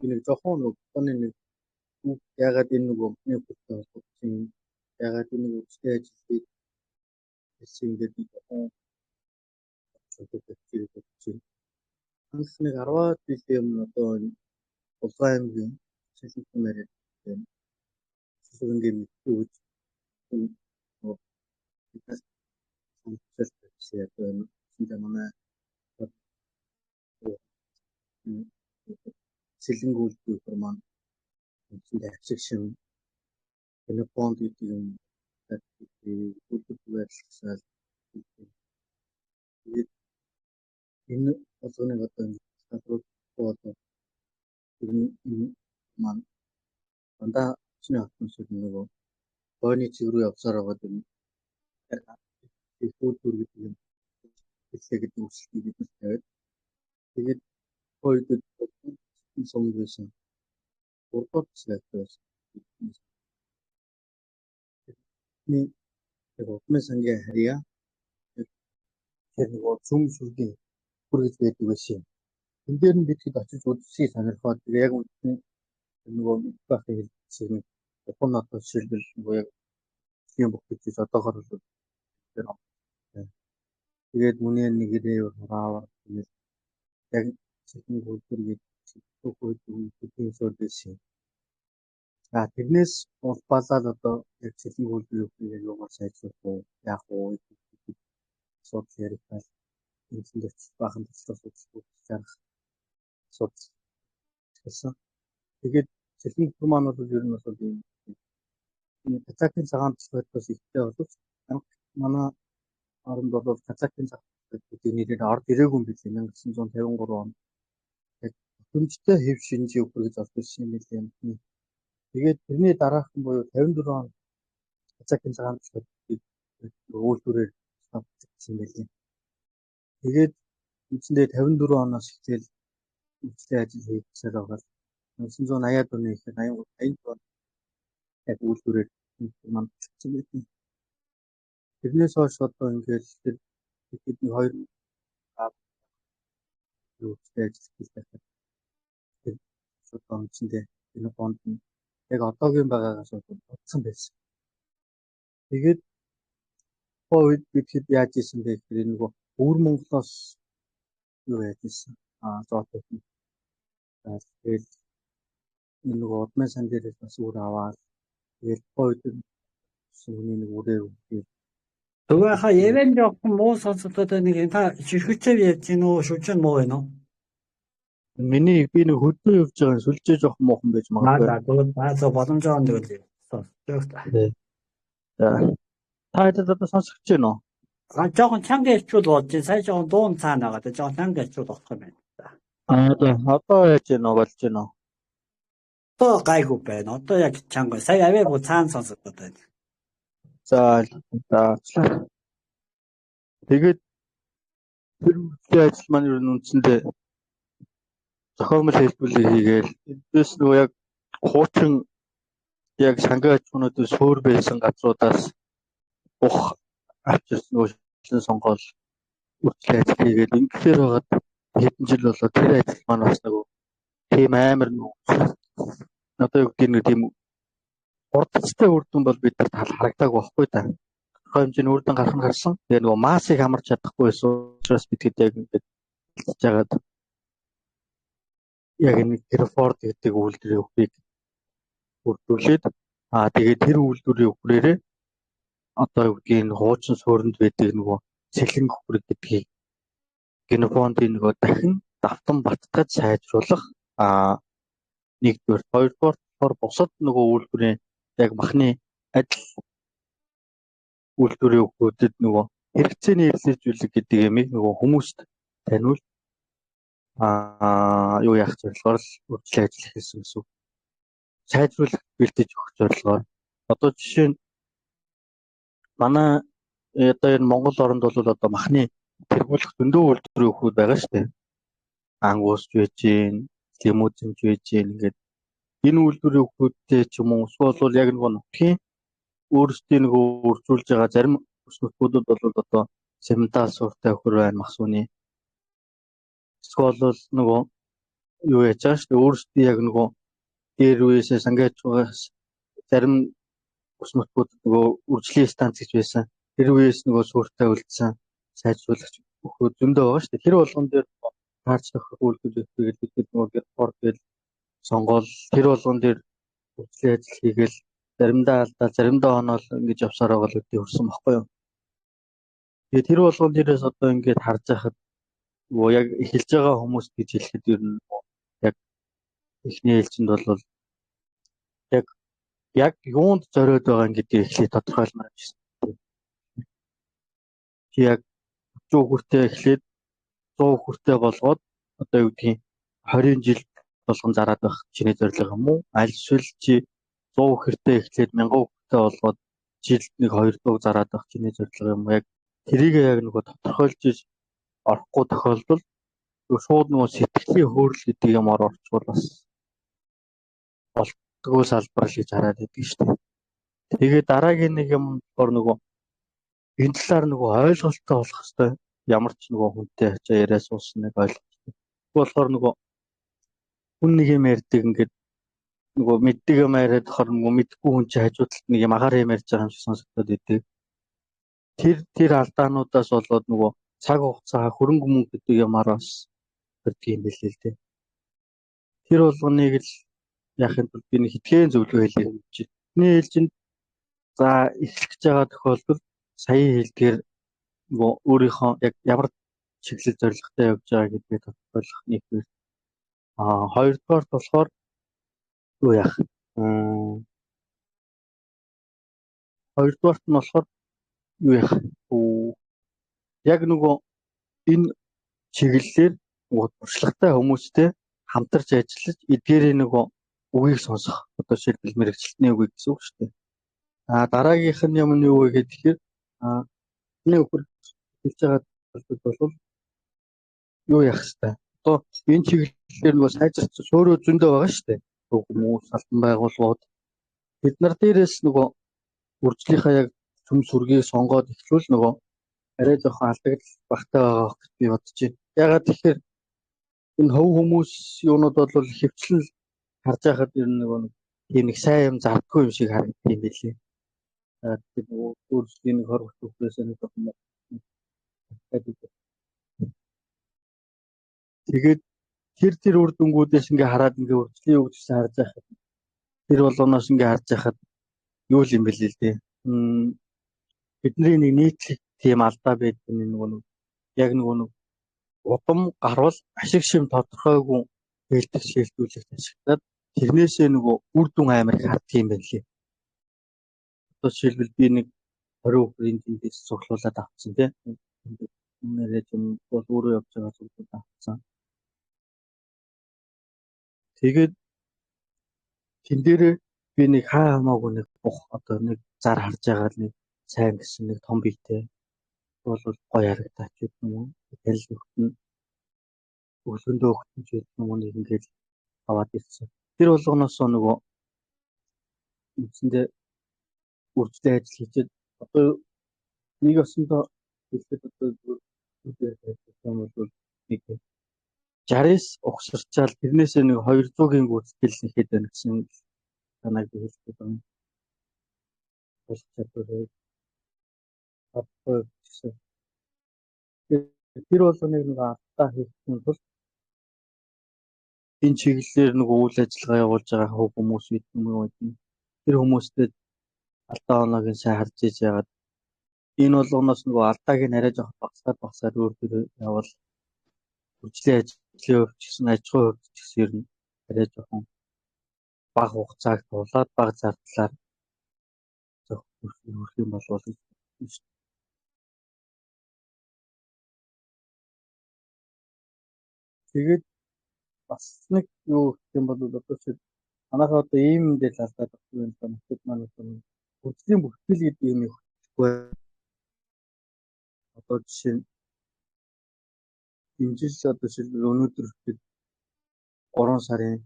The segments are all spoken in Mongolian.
нэг жоохон нөгөө нэг ягаад энэ нөгөө бидний бүтэц холбогдсон ягаад энэ нөгөө үстэй ажилтгийг хэлсэн ингээд жоохон хэлсэн. Ханс нэг 10-аад жилийн өмнө одоо Улаан аймгийн шилжүүлсэн мэрэг тийм сүсгэнгийн мэдээж нөгөө биднес сонирхол тавьсан яг энэ манай сэлэнгүүлдэг маань энэ авшиг шим энэ бонд гэдэг юм үйлдвэрлэлсээр энэ болгоныг одоо одоо энэ маань дандаа чиний хатмас нөгөө хойны цэг рүү явсаар байгаа юм. их үйлдвэр гэдэг юм хэлээ гэдэг үсэлтийг бид тавиад тэгээд хойд сумд байсан. Урдууд сайтай. Нэг огмын сангийн харьяа тэр нөгөө зүм сүргийн хүргэж байдаг байсан. Энд дээр нь бид хэд очиж үзсийг сонирхоод тэгээ яг үнэхээр нөгөө бахын хэлсэн Японы одоо шилбэл нөгөө яг юм бүгдийг одоогоор л тэгээд мөний нэгээрээ хараавар яг сэтгэл хөдлөлийг хөдөлгөөний байсан. Тэрнээс улбалаад одоо яг сэтгэл хөдлөлийг юугаар сайжруулах вэ? Яг уу асуудал ярих тал энэ дэвч бахан төслөс зарах асуудал гэсэн. Тэгээд сэтгэл маань бол ер нь бол энэ Казахын цагаан төслөөс ихтэй боловч манай оронд бол Казахын цагаан төслүүдийн нэрээр орд ирээгүй юм билээ 1953 онд. Яг хүнжтэй хэв шинжийг хүргэж олсон юм билээ. Тэгээд тэрний дараахан буюу 54 он Казахын цагаан төслүүдийг үйлдвэрээр авчихсан байлээ. Тэгээд үндсэндээ 54 оноос эхлээл үстэй ажил хийгдсээр байгаа. 1980-аад оны ихэнх 80 он яг үйлдвэрээр маань авчихсан байлээ. Тэрнээс хойш одоо ингээд тэр бидний хоёр үстэй ажил хийх тэр одоо үндсэндээ энэ бонд нь яг одоогийн байгаагаас бодсон байсан. Тэгээд үед бид хэд яаж ийсэн бэ гэхээр нөгөө өвөр Монголоос юу яаж ийсэн зоотой. Тэгээд нөгөө удмын сан дээрээс бас үр аваад тэгээд үед сүний нэг үрээ үгүй. Тэгвэл евэн жоохон муу сонсогдоод нэг та ширхвчээ яаж гин үү шүлжээ муу байна уу? Миний би нэг хөдөө явж байгаа сүлжээ жоохон муухан байж магадгүй. За боломжоо нэгэл. Та хэд одоо сонсогч байна уу? Жоохон чанга ярьчул болж байна. Сая жоохон дуун цаана байгаа. Жоохон чанга ярьчул болох юм байна. Одоо яаж байна болж байна уу? Одоо гайгүй байна. Одоо яг чанга. Сая аваагүй цаана сонсогдоод байна. За тэгээд тэр үстэй ажил маань ер нь үндсэндээ зохиомжтой хэлбэлийг хийгээл эндээс нөгөө яг хуучин яг сангийн аж ахуйнуудын суур байсан газруудаас ух авчирсан нөгөө сонгоол үстэй ажил хийгээл ингэхээр байгаад хэдэн жил болоо тэр ажил маань бас нөгөө тийм амар нөгөө одоо юу гэдэг нэг тийм урдцтай үр дүн бол бид нар харагдааг байхгүй та. Хэмжээний үр дүн гарах нь гарсан. Тэгээ нөгөө массыг хамарч чадахгүй байсан учраас бид яг ингэж жагаад яг нэг Hereford гэдэг үйлдвэрийн үхрийг бүрдүүлээд тэгээд тэр үйлдвэрийн үхрээрээ одоо юу гэдгийг энэ хуучин суурьнд байдаг нөгөө сэлэнг үхрэг гэдгийг генофондын нөгөө дахин давтан баттгаж сайжруулах нэгдүгээр хоёрдугаар бусад нөгөө үйлдвэрийн яг махны адил үйлдвэрийн үхрүүдэд нөгөө хэрэгцээний эрэлзүүлэг гэдэг ямиг нөгөө хүмүүст таниул юу яах зорилгоор л үргэлжлэн ажиллах гэсэн үг. Сайжруулах бэлдэж өгөх зорилгоор. Одоо жишээ нь манай одоо энэ Монгол оронд бол одоо махны тэргүүлэх зөндөө үйлдвэрийн үхрүүд байгаа шүү дээ. Ангуусч байж гин, лимузинч байж гин ингээд энэ үйлдвэрийн үхрүүдтэй ч юм уу эсвэл яг нөгөө нутгийн өөрсдийн нөгөө үржүүлж байгаа зарим нутгуудад бол одоо цементал сууртай өхөр байна мах сууны. Эсвэл нөгөө юу яаж байгаа шүү дээ. Өөрсдөө яг нөгөө дээр үеэсээ сангаж байгаас зарим ус нутгууд нөгөө үржлийн станц гэж байсан. Тэр үеэс нөгөө суурьтай үлдсэн сайжруулагч бөхөө зөндөө байгаа шүү дээ. Тэр болгон дээр таарч тохирох үйлдвэрлэлийг бид нөгөө гэрпор гэж сонгоол тэр болгон дээр үржлийн ажил хийгээл заримдаа алдаа заримдаа оноол ингэж явсаар байгаа л үгүй хүрсэн баггүй юу. Тэгээ тэр болгон дээрээс одоо ингэж харж байхад нөгөө яг эхэлж байгаа хүмүүс гэж хэлэхэд ер нь яг эхний ээлжинд бол яг юунд зориод байгаа гэдгийг эхлээд тодорхойлмоор байна. Чи яг 30 хүртээ эхлээд 100 хүртээ болгоод одоо юу гэдгийг 20 жил болгон зараад байх чиний зорилго юм уу? Аль эсвэл чи 100 хүртээ эхлээд 1000 хүртээ болгоод жилд нэг 200 зараад байх чиний зорилго юм уу? Яг тэрийг яг нөгөө тодорхойлж орохгүй тохиолдолд шууд нөгөө сэтгэлийн хөөрөл гэдэг юмар орчвол бас болтгоо салбар л гэж хараад байдаг шүү дээ. Тэгээ дараагийн нэг юм болохоор нөгөө энэ талаар нөгөө ойлголттой болох хэвээр ямар ч нөгөө хүнтэй хачаа яриа суусан нэг ойлголттой. Болохоор нөгөө хүн нэг юм ярьдаг ингээд нөгөө мэддэг юм яриад болохоор нөгөө мэдгүй хүн чинь хажуу талд нэг юм агаар юм ярьж байгаа юм шиг сонсогдоод идэг. Тэр алдаануудаас болоод нөгөө цаг хугацаа хөрөнгө мөнгө гэдэг юмар бас төрдөг юм билээ л дээ. Тэр болгоныг л яахын тулд би нэг хэдхэн зөвлөгөө хэлье гэж байна. Эхний ээлжинд за эхлэх гэж байгаа тохиолдолд саяын хэлдгээр нөгөө өөрийнхөө яг ямар чиглэл зорилготой явж байгаа гэдгийг тодорхойлох нэг зүйл. Хоёрдугаар болохоор юу яах? Хоёрдугаарт нь болохоор юу яах? Яг нөгөө энэ чиглэлээр туршлагатай хүмүүстэй хамтарч ажиллаж эдгээрээ нөгөө үгийг сонсох. Одоо шилбэл мэрэгчлэлтний үгийг гэсэн үг шүү дээ. Дараагийнх нь юм нь юу вэ гэхээр нэг өхөр хэлж байгаа бол юу яах вэ? Одоо энэ чиглэлээр нөгөө сайжирч өөрөө зөндөө байгаа шүү дээ. Хүмүүс албан байгууллагууд бид нар дээрээс нөгөө үржлийнхаа яг төм сүргийг сонгоод эхлүүл нөгөө арай жоохон алдагдал багтаа байгаа гэж би бодож байна. Ягаад тэгэхээр энэ хөв хүмүүс юунууд бол хөвчлэн харж байхад ер нь нөгөө тийм нэг сайн юм зардгүй юм шиг харагддаг юм билээ. Тэгэхээр нөгөө үржлийн нэг 20 хүнээс нэг жоохон тэгээд тэр үр дүнгуудээс ингээ хараад ингээ үржлийн юу гэсэн харж байхад тэр болгоноос ингээ харж байхад юу л юм бэлээ л дээ. Бидний нэг нийтлэг тийм алдаа байдаг нэг яг нэг удам гарвал ашиг шим тодорхойгүй хэлдэг шилжүүлэгт ашиглаад тэрнээсээ нөгөө үр дүн амар их харддаг юм байна лээ. Одоо жишээлбэл би нэг 20 өдрийн тэндээс цуглуулад авсан тийм. Нэрээ юм бол өөрөө явж байгаа цуглуулад авсан. Тэгээд тэн дээрээ би нэг хамаагүй нэг бух одоо нэг зар харж байгаа нэг сайн гэсэн нэг том биетэй бол гоё харагдаач юм уу? Танил нөхөн өглөөндөө өгтөн ч юм уу нэг ингээд аваад ирсэн. Тэр болгоноос нөгөө үндсэндээ үржлийн ажил хийгээд одоо нэг осондоо хэлэхэд одоо юм бол нэг 60-с угсарчаал тэрнээсээ нэг 200-ийн гүйцэтгэл нэхэд байна гэсэн санааг би хэлдэг юм. Болж чадварыг авчихсан. Тэр болгоныг нэг алдаа хийсэн тул энэ чиглэлээр нэг үйл ажиллагаа явуулж байгаа хүмүүс бид юм. Тэр хүмүүстэй алдаа оноог нь сайн харж иж яагаад энэ болгоноос нөгөө алдааг нь арай жоох багсаад өөр явал үржлийн ажлын хувьд ч гэсэн аж ахуйн хувьд ч гэсэн ер нь арай жоохон бага хугацааг туулаад бага зардлаар хөрөх юм болов уу? Тэгээд бас нэг юу гэх юм бол одоо чи манайхаа одоо ийм юм дээр алдаад байгаа юм байна. Бид маань үржлийн бүртгэл гэдэг юм ихгүй. Одоо жишээ нь энэ жил одоо жишээ өнөөдөр 3 сарын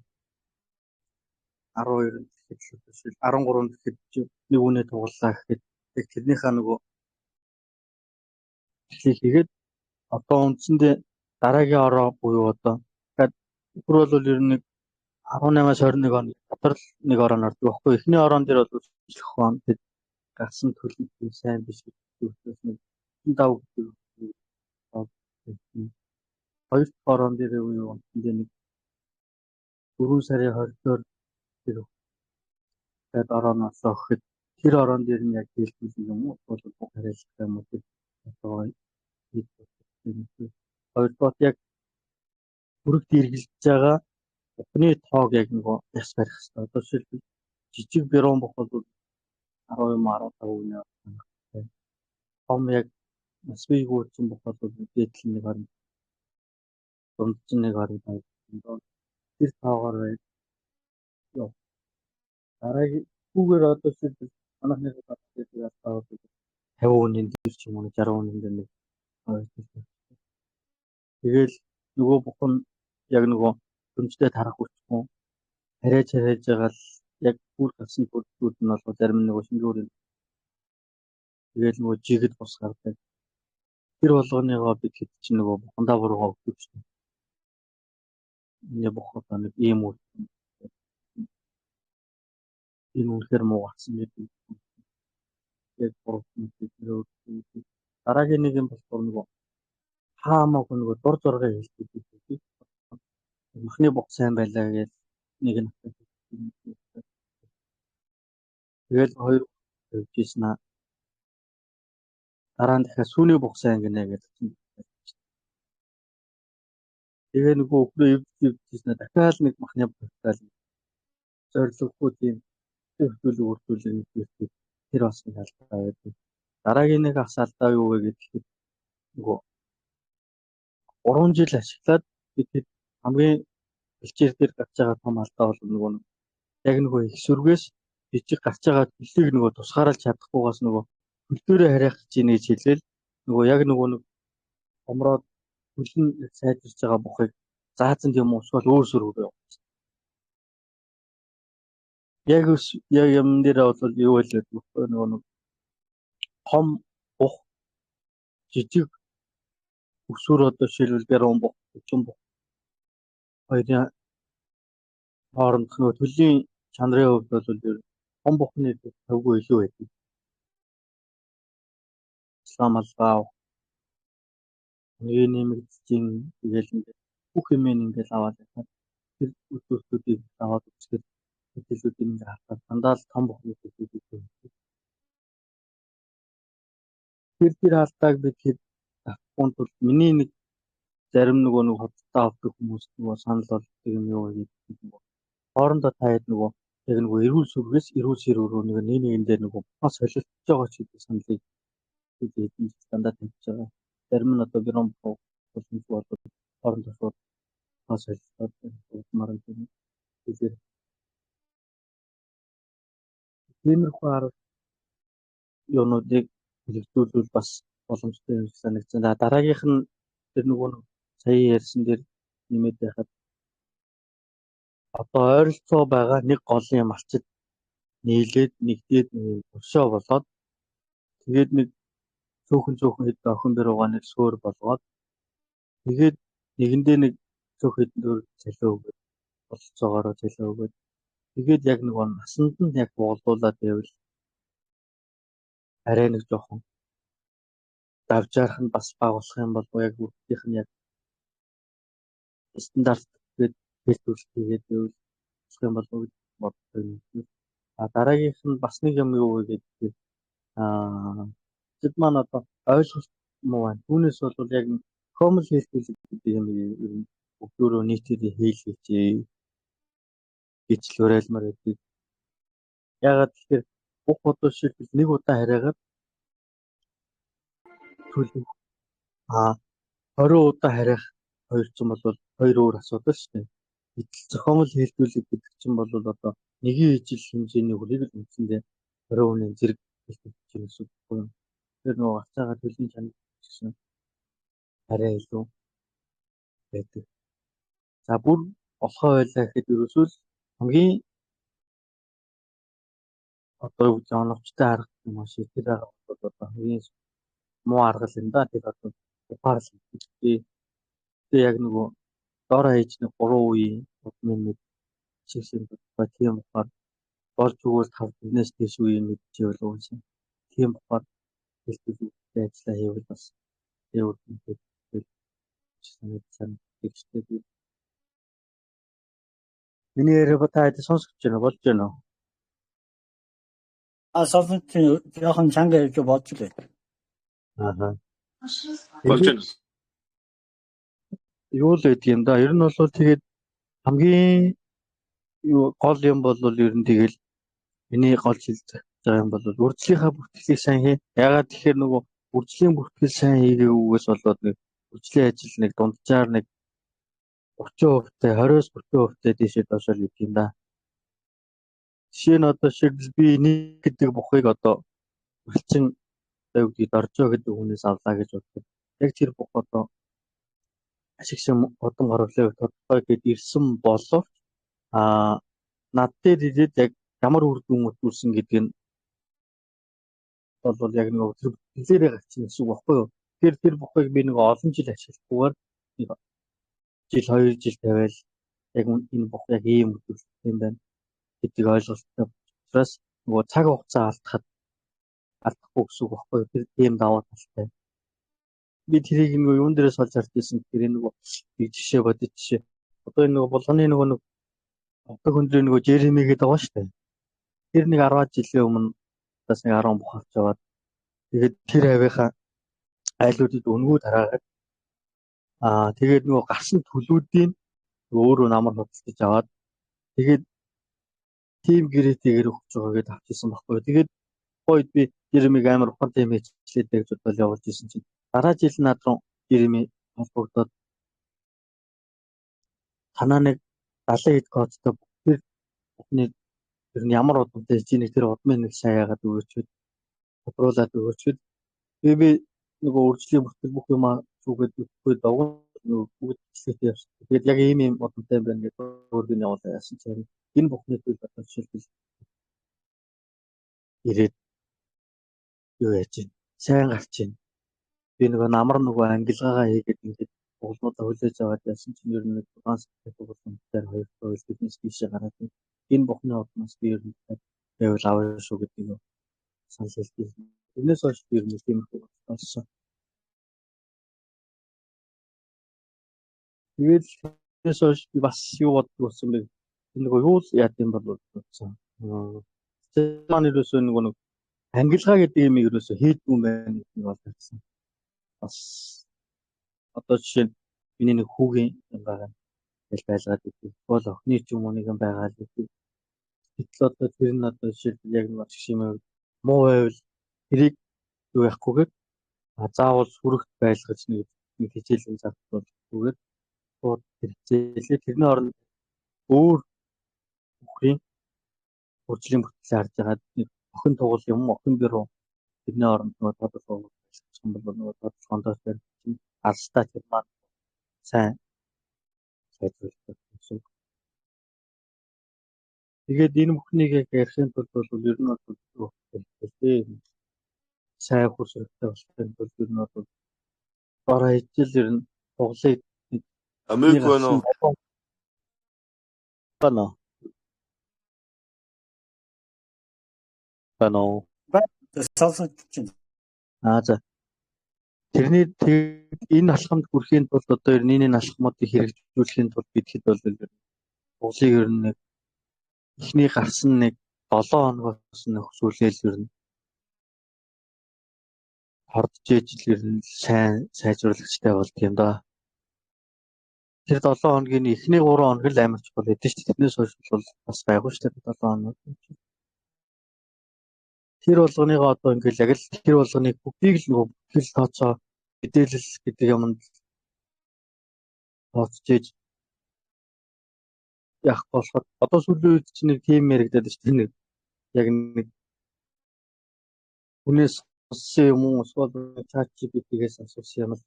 12-нд гэхэд жишээ 13-нд гэхэд нэг үнэ тугаллаа гэхэд тэрнийхээ нөгөө хийгээд одоо үндсэндээ дараагийн ороо буюу одоо бүр бол ер нь 18-аас 21 он дотор л нэг орон ордог байхгүй. Эхний орон дээр бол үргэлжлэх он тэд гасан төлөвлөлт сайн биш гэж нэг дав гэдэг. Хоёр дахь орон дээр юу юм нэг 4 сарын 20-оор тэр тэгээд орооноос өгөхөд тэр орон дээр нь яг хэлбэл юм уу бол хариалцах юм уу одоо хоёрдугаар яг бүрэгд эргэлж байгаа ухны тоог яг нөгөө яс барих хэрэгтэй. Одоо жишээлбэл жижиг бюрон бохол 10-15 үнэ байна. Том яг насвыг үүрсэн бохол дээдл нэг 20 дундч нэг 25 тэр тоогоор яа. Дараагийн хүүгээр одоо жишээлбэл манайхны гэдэг 50 үнийн дээр ч юм уу 60 үнийн дээр нэг тэгэл нөгөө бүхэн яг нөгөө дүнжтэй тарах хүчгүй хараач байгаа л яг бүр гасан бүрдүүд нь бол зарим нөгөө шингүүрийн тэгэл нөгөө жигэд бус гардаг. Тэр болгоныгоо бид хэд ч нөгөө бухандаа буруугаа өгдөг шүү дээ. Энэ бухад нэг ийм үр энэ үнэхээр муу гарсан гэдэг. Яг буруу дараагийн нэг юм болохоор нөгөө хаамаагүй нөгөө дур зургийг хэлдэг. Махны бох сайн байлаа гэж нэг нь тэгэл хоёр хэлжсэн аа. Дараа нь дахиад сүүний бох сайн гинэ гэж. Тэгээ нөгөө өвгөө эвдчихсэн дахиад нэг махны бохтай зорилгогүй тийм төвлөлт тэр бас нэг алдаа байдаг. Дараагийн нэг асаалтаа юу вэ гэхэд нөгөө 3 жил ашиглаад бид хамгийн бэлчээр дээр гарч байгаа том алдаа бол нөгөө яг нөгөө их сүргээс бичиг гарч байгаа төлөвийг нөгөө тусгааруулж чадахгүйгаас нөгөө хөлтөөрөө харьяах гэж нэг хэлээл нөгөө яг нөгөө нэг томроод хөлн сайжирч байгаа бохыг заасан юм уусвал өөр сүргөө. Яг юм дээр бол юу вэ гэхээр нөгөө том бух жижиг өсвөр одоо жишээлбэл бярон бух 30 бух хоёрын хооронд нөгөө төллийн чанарын хувьд бол том бухны тавгүй илүү байдаг. Исламалгаа нэг нэмэгдсэн тэгэл бүх юм ингээд аваад тэр үсвэртүүдийг аваад үзэхэд хэлэлүүдийг ингээд хатаад дандаа л том бухны хэлэлүүдийг тэр алдааг бид хэд авахгүй тул миний нэг зарим нөгөө нэг хоттой авдаг хүмүүс нөгөө санал болдог юм юу гэдэг юм. Хоорондоо таад нөгөө яг нөгөө эрүүл сүргээс эрүүл ширүүрөө нэгэн дээр нөгөө бас солилцож байгаа ч гэдэг саналыг эдийн дандаа тавьж байгаа. Зарим нь одоо бюрон болсон бол хоорондоо шууд бас солилцоод маран тийм үзэр. Тиймэрхүү арга юунуудыг хэрэгжүүлвэл бас боломжтой юм санагдсан. Дараагийнх нь тэр нөгөө сая ярьсан дээр нэмээд байхад одоо ойролцоо байгаа нэг голын малчид нийлээд нэгдээд өршөө болоод тэгээд нэг цөөхөн хэд охин бэруугаа нэг суур болгоод тэгээд нэгэндээ нэг цөөхөд дөр цалиу өгöd болцоогоороо цалиу өгöd тэгээд яг нэг насанд нь яг буулуулаад байвал арай нэг жоохон давжаарх нь бас багуулах юм бол яг бүгдийнх нь яг стандарт гээд хэлбэрт хийгээд байвал юм бол боддог юм. Дараагийнх нь бас нэг юм юу вэ гэдэг маань одоо ойлголт муу байна. Түүнээс бол яг common хэлбэл гэдэг юм бүгдөө нийтээр хийлгэж гэж л уриалмаар байдаг. Ягаад тэгэхээр бүх одоо шилбэл нэг удаа хараагаад төлөв 20 удаа харих хоёрцсан бол хоёр өөр асуудал шүү дээ. Гэтэл зохиомл хэлбэлэг гэдэг чинь бол одоо нэгэн ижил хэмжээний хөлийг л үндсэндээ 20 үнийн зэрэг хэлбэлж байгаа гэсэн үг юм. Тэр нөгөө гарч байгаа төлөвийн чанар гэсэн арай илүү байдаг. За бүр болохоо байлаа гэхэд ерөөсөө хамгийн одоо оновчтой арга маш их тэр одоо хамгийн муу арга юм да. Тэр одоо ухаарл гэдэг. Яг нөгөө дор хаяж нэг 3 үеийн удмын нэг чиглэлийн тодорхой тийм болохоор болж өгвөл 5 тэрнээс дээш үеийн мэдчихвэл уусаа. Тийм болохоор хэлбэлтэй ажиллаа хийвэл бас өөр үнэтэй санагдчихтэй. Миний яриа та хэд сонсож байна болж байна уу? сонсож жоохон чанга ярьж бодж лээ. Аа. Болж байна. Юу л гэдэг юм да. Ер нь бол тэгээд хамгийн гол юм бол ер нь тэгэл миний гол хэлж байгаа юм бол үржлийнхаа бүртгэлийг сайн хий. Ягаад тэгэхээр нөгөө үржлийн бүртгэл сайн хийгээгүйгээс болоод нэг үржлийн ажил нэг дунджаар нэг 30%-тай 20-30%-тай дэшээ доошоо л идэв юм да. Жишээ нь одоо шиг би нэг гэдэг бухыг одоо үржин өгдгийг доржоо гэдэг хүнээс авлаа гэж боддог. Яг тэр бух одоо ашигшин одон оруулаа тодорхой гэд ирсэн боловч над дээр ирээд яг ямар үр дүн утгуулсан гэдг нь бол яг нэг тэр хэлээрээ гарч ирсэн үг баггүй юу. Тэгэхээр тэр бухыг би нэг олон жил ашиглахгүйгээр жил 2 жил тавиал яг энэ бух яг ийм үзүүлэлт юм байна гэдэг ойлголттой учраас нөгөө цаг хугацаа алдахгүй гэсэн үг баггүй юу. Тэр тийм даваа талтай. Би тэрийг нөгөө юун дээрээс олж харж ирсэн гэхээр нөгөө жишээ бодож жишээ. Одоо энэ нөгөө булганы нөгөө одоо хүндрээ нөгөө Жереми гэдэг байгаа шүү дээ. Тэр нэг 10 жилийн өмнө бас нэг 10 бух авч яваад тэгээд тэр авийнхаа айлуудыг өнгөө тараагаад тэгээд нөгөө гарсан төлүүдийн өөрөө намар хөдөлж аваад тэгээд тим гэрээтэйгээр өгч байгаа гэдээ авчихсан байхгүй. Тэгээд гойд би Жеремиг амар ухаантай юм хийчлээ гэж бодвол явуулж ирсэн чинь дараа жил над руу Жереми холбогдоод танаа нэг 70 хэд кодтой тэр бүхний ер нь ямар удамтай хийж нэг тэр удмын нэг сайн яагаад өгөөчөд тодруулаад өгөөчөд би нөгөө үржлийн бүртгэл бүх юм зүгээд өгөхгүй дагуу бүгд хэлээд явсан. Тэгээд яг ийм удамтай байна гэдэг өөргөө явуулаа яасан чинь энэ бүхний зүйл одоо жишээлбэл ирээд юу яаж чинь сайн гарч чинь би нөгөө намар нөгөө ангилгаагаа хийгээд ингээд угуулнуудаа хүлээж аваад яасан чинь ер нь нэг 6 сар хугацаанд 2% бизнес бишээ гараад энэ бухны удмаас би ер нь байвал аваа шүү гэдэг нь санал хэлдэг. Тэрнээс хойш би ер нь тиймэрхүү болсон. Тэгээд тэрнээс хойш би бас юу боддог болсон бэ? Нөгөө юу л яа гэм бол бодсон. Цэцэн ерөөсөө нэг ангилгаа гэдэг юм ерөөсөө хийдгүй юм байна гэдэг нь бол тавьсан. Бас одоо жишээ нь миний нэг хүүгийн юм байгаа гэж байлгаад идэв. Бол охины ч юм уу нэг юм байгаа л идэв. Гэтэл одоо тэр нь одоо жишээ яг нэг шиг юм муу байвал тэрийг юу яахгүйгээр заавал сүрэгт байлгаж нэг хичээлийн зардуулгүйгээр шууд хэрэгцээлээ тэрний оронд өөр бүхний үржлийн бүртгэлээ харж байгаа нэг охин тугал юм охин бируу тэрний оронд нөгөө тодорхой юм бол нөгөө тодорхойдоо тэр алстаа тэр маань сайн сайжруулах гэсэн. Тэгээд энэ бүхнийг яг ярихын тулд бол ер нь бол сайн хүсрэгтэй болохын тулд ер нь бол бараа ижил ер нь тоглыг Амиг байна уу? Бано. Сонсож байна. За. Тэрний энэ алхамд хүрэхийн тулд одоо ер нь энэ алхмуудыг хэрэгжүүлэхийн тулд бидэхэд бол тоглыг ер нь нэг эхний гарсан нэг 7 хоногоос нөхсүүлээл ер нь хордж ижил ер нь сайн сайжруулагчтай болд юм да. Тэр 7 хоногийн эхний 3 хоног л амар чухал гэдэг чинь тэрнээс хойш бол бас байгуу шүү дээ 7 хоног. Тэр болгоныгоо одоо ингээл яг л тэр болгоныг бүгдийг л нөгөө бүтгэл тооцоо мэдээлэл гэдэг юмд тооцож яах болохоор одоо сүүлийн үед чинь нэг тийм яригадаад шүү дээ. Яг нэг хүнээс сонссон юм уу эсвэл чат GPT-гээс асуусан юм л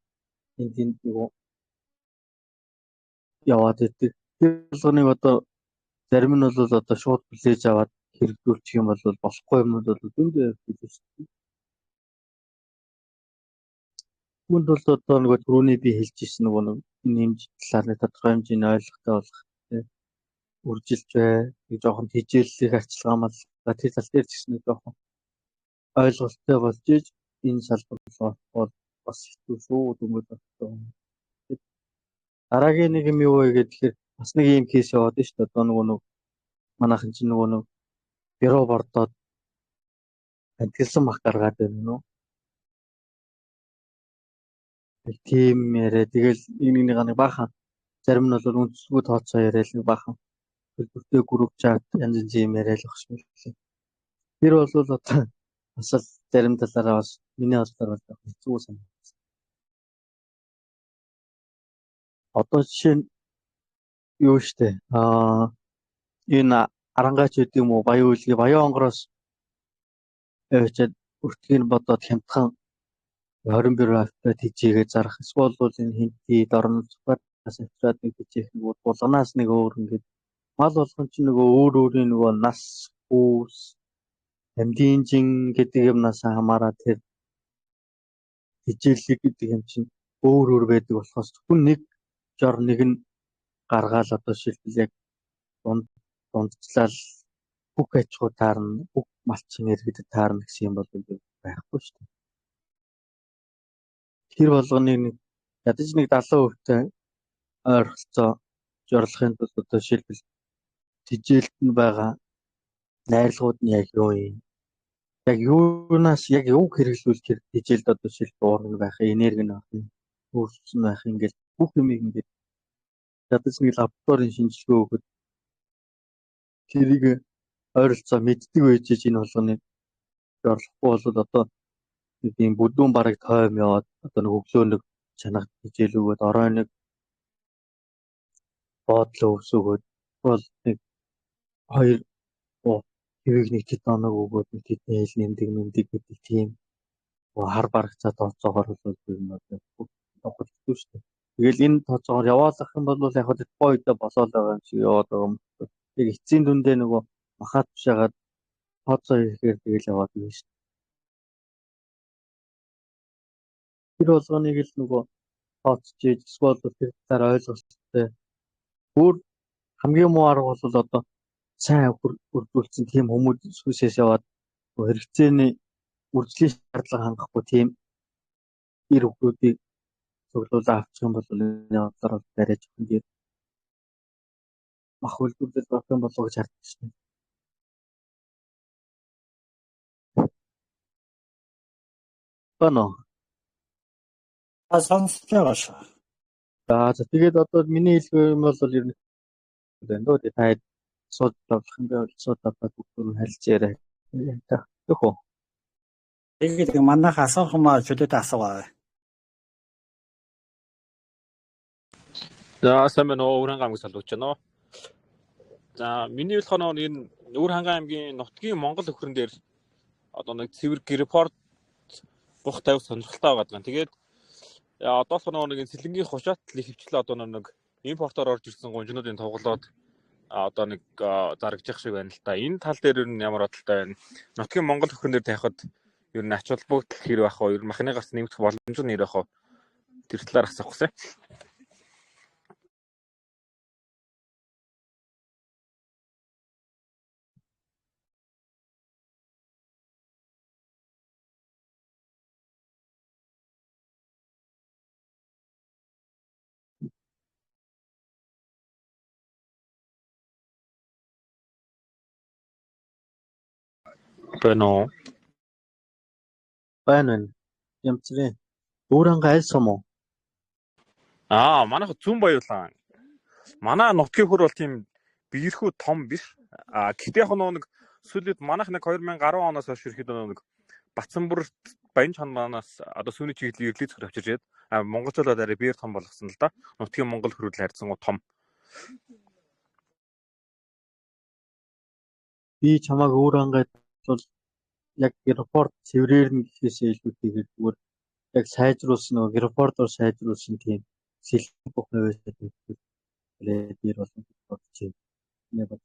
энд нөгөө яваад идэг. Тэр болгоныг одоо зарим нь бол одоо шууд хүлээж аваад хэрэгжүүлчих юм бол болохгүй юм бол зөндөө хэлсэн. Түүнд бол одоо нөгөө түрүүний би хэлж ирсэн нөгөө нэмж талаар нэг тодорхой хэмжээний ойлгохтой болох тий. Үржилж бай. Нэг жоохон хичээллийг арчилгаамал тэр тал дээр ч гэсэн нэг жоохон ойлголттой болж иж энэ салбар бол бас хэцүү шүү дөнгөж байна. Дараагийн нэг юм юу вэ гэхээр бас нэг ийм кейс яваад шүү дээ. Одоо нөгөө манайхан чинь нөгөө бюро бордоод адилсан мах гаргаад байна нөө. Тийм яриа. Тэгэл нэг баахан зарим нь бол үндэсгүй тооцоо яриад нэг баахан төлбөртэй групп чат янз янз юм яриад л багш мэлээ. Тэр бол одоо бас л зарим талаараа бас миний бодлоор бол хэцүү санагдсан. Одоо жишээ нь юу штэ энэ арангаач гэдэг юм уу баян үлгий баян онгороос явчаад өртгийг бодоод хямдхан 20 автод хийжээгээ зарах эсвэл бол энэ хинти дорн цугаас авчираад нэг хийжээх нэг булганаас нэг өөр ингээд мал болгон чинь нөгөө өөрийн нөгөө нас хүүс амьдын жин гэдэг юмнаас хамаараад тэр хичээллэг гэдэг юм чинь өөр байдаг болохоос зөвхөн нэг жор нэг нь гаргаал одоо шилбэл яг дундчлал бүх аж ахуй таарна бүх малчин иргэдэд таарна гэсэн юм бол байхгүй шүү дээ. Тэр болгоныг нэг ядаж нэг 70% ойролцоо жорлохын тулд одоо шилбэл тижээлт нь байгаа найрлагууд нь яг юу юм? Яг юунаас яг юуг хэрэглүүл тэр тижээлд одоо шилбэл уурна байх, энерги нь авах, өөрчлөлт байх ингээд бүх юм ингээд ядаж нэг лабораторийн шинжилгээ өгöd тэрийг ойролцоо мэддэг байж энэ болгоныг жорлохгүй бол одоо нэг юм бүдүүн бараг тойм яваад одоо нэг өглөө нэг чанагт хичээл өгöd орой нэг боодлоо өсгөөд бол нэг 2 хэвийг нэг хэд оног өгөөд нэг тэдний хэл нэмдэг гэдэг тийм хар барагцаа тооцоогоор бол юм одоо хэвчээ шүү дээ. Тэгэл энэ тооцоогоор яваалах юм бол яг хөө бойдоо болоод байгаа юм шиг яваад байгаа юм. Яг эцсийн дүндээ нөгөө махаад бишаагаад тооцоо хийхээр тэгэл яваад байна шүү дээ. Тэр болгоныг л нөгөө тооцож эсвэл тэр талаар ойлголттой бүр хамгийн муу арга бол одоо сайн үрдүүлсэн тийм хүмүүс сүсээс яваад хэрэгцээний үржлийн шаардлага хангахгүй тийм ир хүмүүсийг цуглуулаа авчих юм бол энэ бодлоор бариад өгөх юм. Мах үйлдвэрлэл болох юм болов уу гэж харддаг шээ. Бано. сонсож байгаа шүү. За тэгээд одоо миний хэлэх юм бол ер нь байна дөө. Тэгээд сууд авах юм бол сууд аваад бүгд харилцаа яриа. Тэхүү. Тэгээд манайх асуух юм аа чөлөөтэй асуугаа. За сайн байна уу? Өвөрхангай аймаг салууч байна уу? За миний хэлэх нь энэ Өвөрхангай аймгийн нутгийн Монгол өхрөн дээр одоо нэг цэвэр репорт бох тавих сонирхолтой байгаа. Тэгээд одоо л нэг энэ сэлэнгийн хушаатл хөвчлээ одоо нэг импортоор орж ирсэн гонжнуудын тоглоод одоо нэг зарагдчих шиг байна л та. Энэ тал дээр ер нь ямар бодолтой байна? Нутгийн Монгол өхрөн дээр тавихад ер нь ач холбогдол хэр байх вэ? Ер нь махны гарц нэмэх боломж нь нэр байх вэ? Тэр талаар асуух гэсэн. Байна. Ямцрын Өвөрхангай аль сум уу? Манайх зүүн баяулаа. Манай нутгийн хөр бол тийм биерхүү том биш. Гэхдээ яг нэг сүүлд манайх нэг 2010 оноос хойш ирэхэд нэг Батцанбүр Баян чанманаас одоо сүүний чиглэл ирлээ зөвхөн авчирч яад. Монголчуудад арай биер том болгосон л да. Нутгийн Монгол хөрөд хайрцсан том. Би чамайг Өвөрхангайд бол яг репорт цэврээр нь гэхээсээ илүү тэгээд зүгээр яг сайжруулсан нөгөө репортоор сайжруулсан тийм сэлбэг бүх нөөцөд дээр бол бодож байна.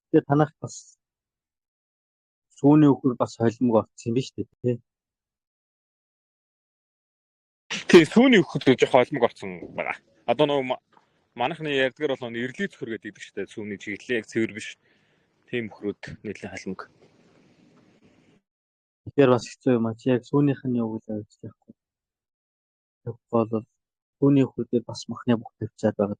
Тэгээд танах бас сүүний өхөр бас холимог болсон юм биш үү те? тий сүүний хөхөд жоох олмог болсон байгаа. Одоо нөгөө манайхны ярьдгаар бол эрлий цөхөр гэдэг чинь сүүний чиглэлээ яг цэвэр биш. Тийм хөхрүүд нэлээд халмаг. Тэгэхээр бас хэцүү юм аа. Чи яг сүүнийх нь юу гэж ойлгож байхгүй. Бол сүүний хөхөдөө бас махны бүх тавьчаад байгаа.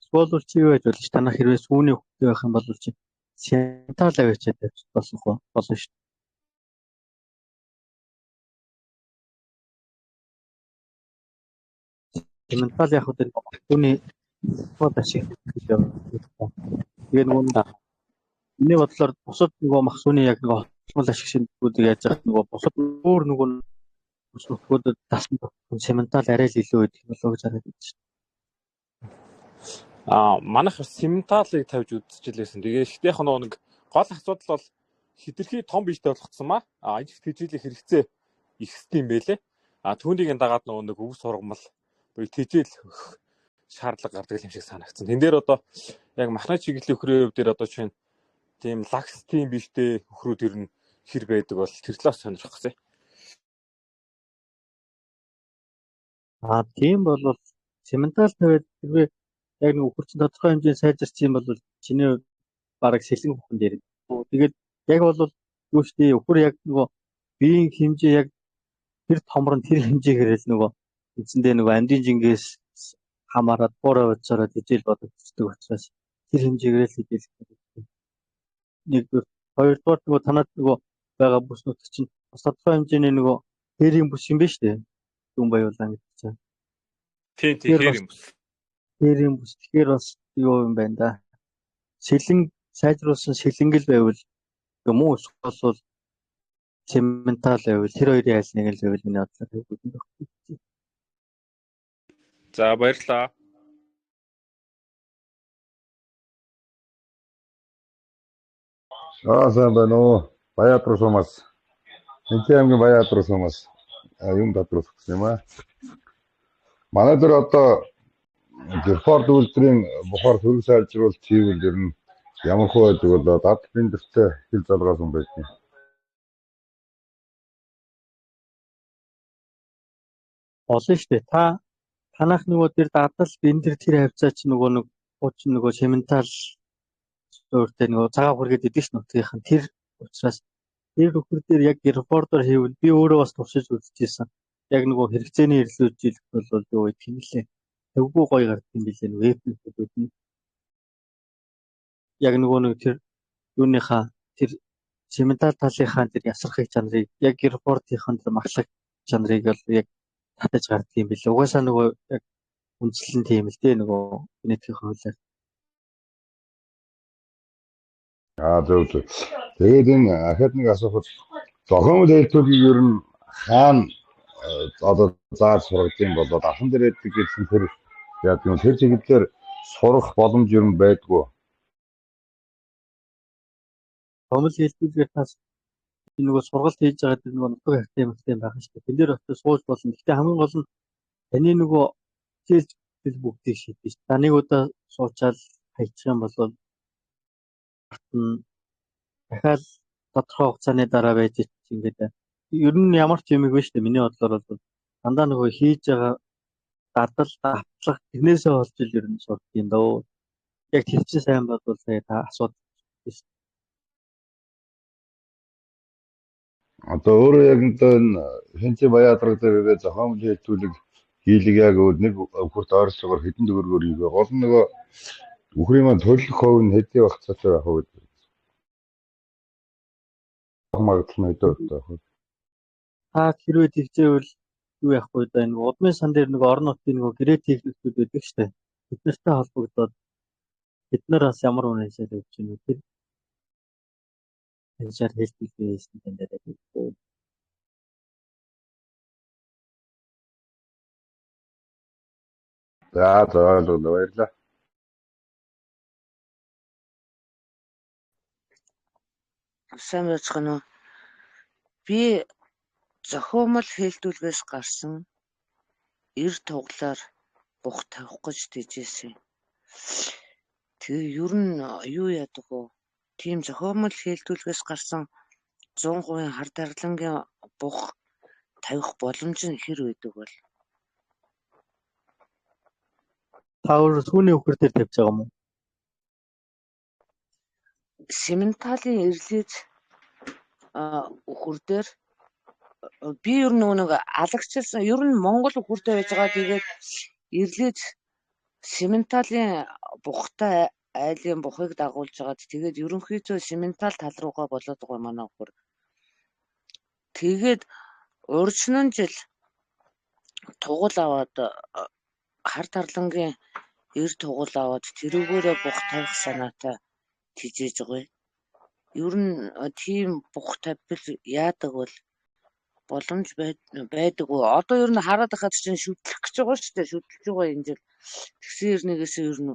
Эсвэл чи юу гэж болж танах хэрвээ сүүний хөхтэй байх юм бол чи сентал авчиад тавьчих болно шүү дээ. Сентал яг хөтөл сүүний бод ашиг гэж байна. Тэгээ нөгөө миний бодлоор бусад нөгөө мах сүүний яг нөгөө холбол ашиг шинжлэхүүдийг яаж яах нөгөө бусад өөр нөгөө нөхөдөд тассан сентал арай л илүү байдаг болоо гэж хараад байна. Манайх сименталыг тавьж үзчихлээсэн. Тэгээ ихтэй яг нэг гол асуудал бол хитрхи том биетэй болгоцсон маа. Энэ тэжээлэх хэрэгцээ ихсдэм байлээ. Түүнийг дагаад нэг өв сургамал буюу тэжээл шаардлага гардаг юм шиг санагдсан. Тэн дээр одоо яг махны чиглэлийн хөрөө өв дээр одоо чинь тийм лагс тийм биетэй хөрүүд ер нь хэр байдаг бол тэр талаас сонирхох гэсэн. Тийм бол симентал тавиад хэрвээ яг нэг хөрчин тодорхой хэмжээнд сайжирч юм бол чиний бараг сэлэн бүхэн дээр. Тэгээд яг бол юу ч тийм өхөр яг нөгөө биеийн хэмжээ яг тэр томрон тэр хэмжээгээр л нөгөө эцэндээ нөгөө амдын жингээс хамаарат бороо уцаараад ижил бодогддог учраас тэр хэмжээгээр л ижил. Нэгдүгээр хоёрдугаар нөгөө танад нөгөө байгаа бүс нутг чинь бас тодорхой хэмжээний нөгөө хээрийн бүс юм байна шүү дээ. Дүн баяулаа гэж чинь. Тийм хээрийн бүс. Хээрийн бүс тэгэхээр бас юу юм байна да. Сэлэн сайжруулсан сэлэнгэл байвал юм уу эсвэл цементал байвал тэр хоёрын аль нэг л байвал миний бодлоор хэлбэл байна. За баярлалаа. Сайн байна уу? Баяатруу сумаас. Энтэй аймгийн Баяатруу сумаас юм дотрох юм аа. Манай дээр одоо Герфорд үйлдвэрийн бухаар хөрөг сайжруулалт хийвэл ер нь ямар хөө байдаг бол дад биндэртэй хил залгаас юм байдаг. Олон шүү дээ. Танах нөгөө тэр дадал биндэр тэр хавцаа чи нөгөө нэг хуучин нөгөө цементал өөртөө нөгөө цагаан хүргээд идэв ш нутгийнхан тэр учраас тэр нөхөр дээр яг Герфордоор хийвэл би өөрөө бас туршиж үзчихсэн. Яг нөгөө хэрэгцээний ирлүүлжүүлэх бол юу гэх юм лээ. Төвгүй гоё гардаг юм билээ нөгөө вебнүүд нь. Яг нөгөө нэг тэр юуныхаа тэр цементал талынхаа тэр ясархаг чанарыг яг Герфордынхан тэр маглах чанарыг бол яг татаж гардаг юм билээ. Угаасаа нөгөө яг үндэслэн тийм л дээ нөгөө генетикийн хуулиар. Зөв. Тэгээд энэ ахад нэг асуухад зохиомжтой хэлтүүлгийг ер нь хаана одоо зааж сургаж юм болоод асан дээр байдаг гэсэн тэр яг юм тэр чиглэлээр сурах боломж ер нь байдгүй. Томл хэлтүүлгээр тас нөгөө сургалт хийж байгаа тэр нөгөө нутаг ахтай байх шүү дээ. Тэн дээр очиж сууж болно. Гэхдээ хамгийн гол нь таны нөгөө хэл бүгдийг шийдэж шүү дээ. Таныг удаа суучаал хайчих юм бол дахиад тодорхой хугацааны дараа байж ингээд ер нь ямар ч юм их биш үү миний бодлоор бол дандаа нөгөө хийж байгаа дадал давтлах тэрнээсээ болж ил ер нь сурд юм дөө. Яг төвчсөн сайн бол сая та асуудал биш. Одоо өөрөө яг энэ хэнцээ Баяатраг дээр зохиомжтой хэлтүүлэг хийлэг яг нэг өхөрт ойролцоогоор хэдэн төгрөгөөр хийв. Гол нь нөгөө өхрийн маань төлөх хувь нь хэдийн багцаатай байх вэ? Магадлал нь хэдэн байх вэ? Хэрвээ тэгжээвэл юу яах вэ да энэ удмын сан дээр нэг орон нутгийн нэг гэрээ техникүүд байдаг шүү дээ. Бид нартай холбогдоод бид нар бас ямар үнэсээр явж байна вэ? Тэр хэлжээр хэлтүүлсэн тань дээр байдаг. За баярлалаа. Сайн байцгаана уу? Би зохиомл хэлтүүлгээс гарсан эр туглаар бух тавих гэж тэжээсэн. Тэгээ ер нь юу яадаг вэ? тийм зохиомжтой хэлтүүлгээс гарсан 100% хар тархлангийн бух тавих боломж нь хэр байдаг бол Та өөрөө түүний өхөр дээр тавьж байгаа юм уу? Симменталийн эрлийз өхөр дээр би ер нь нэг алагчилсан ер нь Монгол өхөртэй байж байгаа. Тэгээд эрлийз симменталийн бухтай айлын бухыг дагуулж байгаад тэгээд ерөнхийдөө симментал тал руугаа болоод байгаа манай өхөр. Тэгээд урьдчилан жил тугал аваад хар тарлангийн эр тугал аваад тэрүүгээрээ бух тавих санаатай тижээж байгаа. Ер нь тийм бух тавьбал яадаг бол боломж байдаг уу? Одоо ер нь хараад байхад чинь шүтлэх гэж байгаа шүү дээ. Шүтлж байгаа энэ жил. Тэгсэн хэрнээс ер нь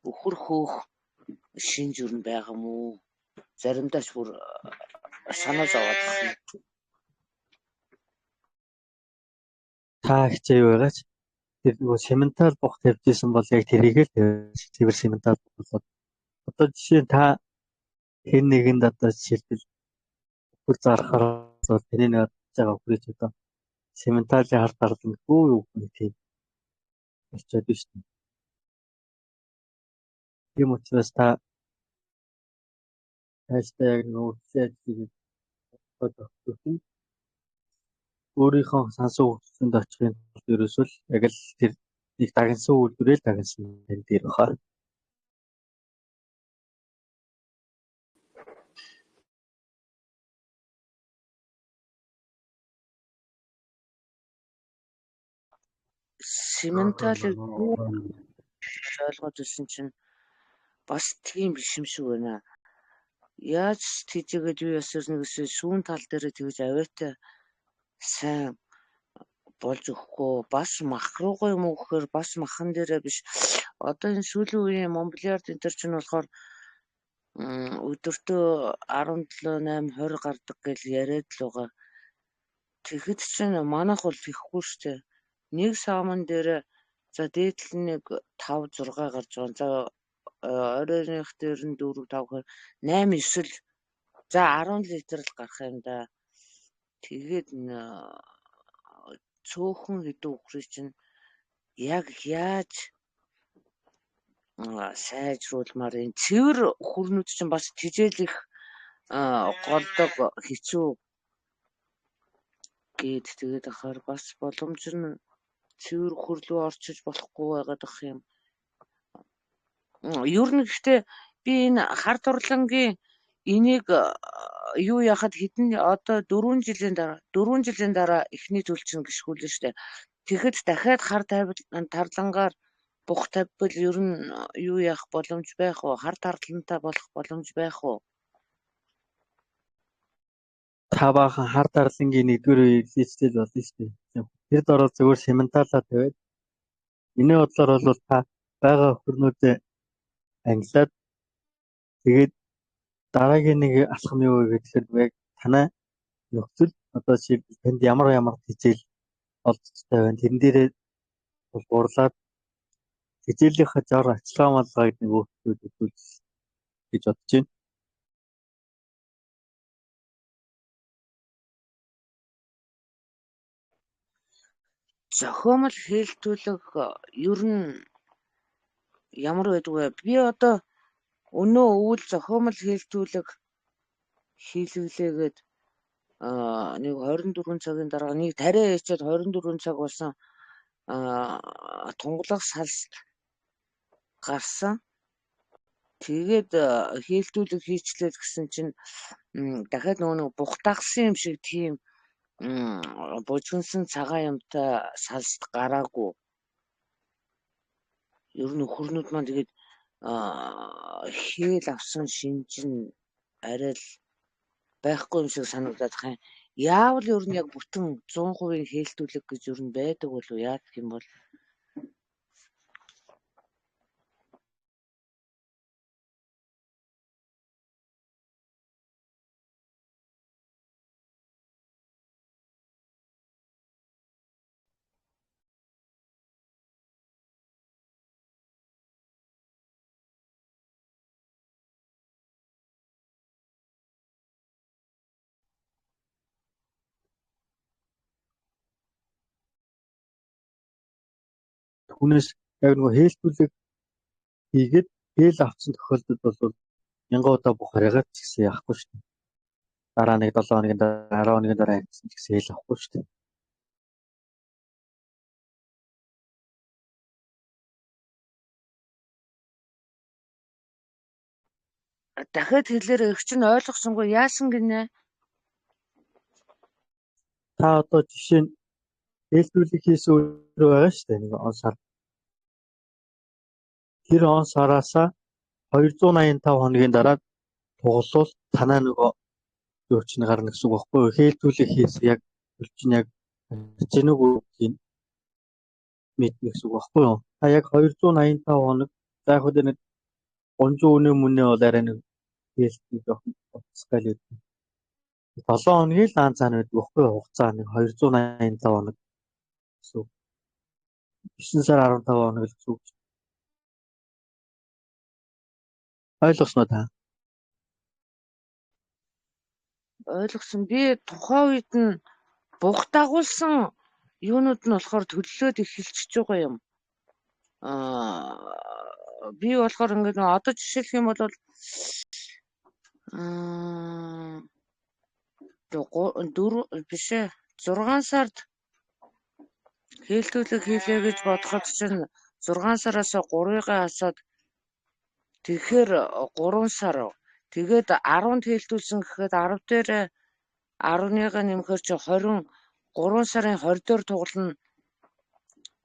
өхөр хөөх шинж ер нь байгаа юм уу? Заримдаа ч бүр санаа зовоод байна. Та хичээе байгаач. Тэр нөгөө симментал бух тавьжсэн бол яг тэрийг л тавьж цэвэр симментал бух болоод. Одоо жишээ нь та хэн нэгэнд одоо жишээлбэл өхөр зарахаар бол тэрний нэг байгаа өхрийч одоо симменталийн хар тарлан хөө юу гэх тийм болчиход байна шүү дээ. Тийм учраас та хайштай яг нөөцөө ажиллаж өгсөн. Өөрийнхөө сансан хөгжсөнд очихын тулд ерөөсөө л яг л тэр нэг дагнсан үйлдвэрээ л дагнсан тань дээр баха. Симменталыг ойлгож ирсэн чинь бас тийм биш юм шиг байна. Яаж тийжээгээд юу ясаар нэгсээ сүүн тал дээр тэгж авиатай сайн болж өгөхгүй бас мах руугаа юм уу гэхээр бас махан дээрээ биш. Одоо энэ сүүлийн үеийн Монбелиард энэ төр чинь болохоор өдөртөө 17, 8, 20 гардаг гэж яриад л байгаа. Тэгэхэд чинь манайх бол тэхгүй штэ. Нэг сааман дээр за дээдл нэг 5, 6 гарч байгаа. За оройных дээр нь 4, 5 8, 9 л за 10 литр л гарах юм да. Тэгээд цөөхөн хэдэн өхрий чинь яг яаж сайжруулмаар энэ цэвэр өхөрнүүд чинь бас тижээлэх голдог хэцүү гээд тэгээд ахаар бас боломж нь цэвэр өхөрлөө орчиж болохгүй байгаад ах юм. Ер нь гэхдээ би энэ хар турлангийн энийг юу яхад хэдэн одоо 4 жилийн дараа эхний төлчин гიშгүүлнэ штэ. Тэгэхэд дахиад хар тарлангаар бух тавьбал ер нь юу яах боломж байх вэ? Хар тарлантай болох боломж байх уу? Та баахан хар тарлангийн нэгдүгээр үеийг хийчихэл болно шүү дээ. Тэр дороо зөвхөн симменталаа тавиад миний бодлоор бол та байгаа өхөрнүүдээ ангилаад тэгээд дараагийн нэг алхам юу гэхээр яг танай нөхцөл одоо жишээ танд ямар хичээл олдцтой байна. Тэрэн дээрээ тулгуурлаад хичээлийнхаа жор ажиллагаа малгайг нэг өөртөө төлөвлөж гэж бодож байна. Зохиомжтой хэлтүүлэг ер нь ямар байдаг вэ? Би одоо өнөө өвөл зохиомжтой хэлтүүлэг хийлгэлээгээд нэг 24 цагийн дараа нэг тариа ээчээд 24 цаг болсон тунгалаг салст гарсан. Тэгээд хэлтүүлэг хийчлээд гэсэн чинь дахиад нөгөө бух дагсан юм шиг тийм бужигнсан цагаан юмтай салст гараагүй. Ер нь өхөрнүүд маань тэгээд хээл авсан шинж нь арай л байхгүй юм шиг санагдаад байна. Яавал ер нь яг бүтэн 100% хэлтүүлэг гэж ер нь байдаг болов яа гэх юм бол хүнээс яг нөгөө хэлтүүлэг хийгээд хэл авсан тохиолдолд бол мянган удаа бүх хараагаад ч гэсэн яахгүй шүү дээ. Дараа нэг 7 хоногийн дараа 10 хоногийн дараа хийсэн ч гэсэн хэл авахгүй шүү дээ. Дахиад хэлээр эгч нь ойлгосонгүй яасан гинэ? Та одоо жишээ нь хэлтүүлэг хийсэн үйл байгаа шүү дээ. Нэг он сар. Тэр он сараасаа 285 хоногийн дараа тугалуул танаа нөгөө зөрчин гарна гэсэн үг байхгүй юу? Хэлтүүлэг хийсэн яг зөрчин яг чинь үгийн мэднэ гэсэн үг байхгүй юу? Та яг 285 хоног за яг хөдөө нэг 300 үнэ мөнэ бол арай нэг хэлтүүлэг жоохон уцгаал өгдөө. 7 хоногийн л ан цаана байдаг байхгүй юу? Хугацаа нэг 285 хоног гэсэн үг. 9 сар 15 хоног л гэсэн үг. Ойлгосноо та? Ойлгосон. Би тухайн үед нь буг дагуулсан юунууд нь болохоор төлөлөөд эхэлчихэж байгаа юм. Би болохоор ингээд одоо жишээлх юм бол 6 сард хэлтүүлэг хийлээ гэж бодоход чинь 6 сараас 3-ыг хасаад тэгэхээр 3 сар. Тэгээд 10-нд хэлтүүлсэн гэхэд 10 дээр 10-ыг нэмэхээр чи 20 3 сарын 20 дээр тугална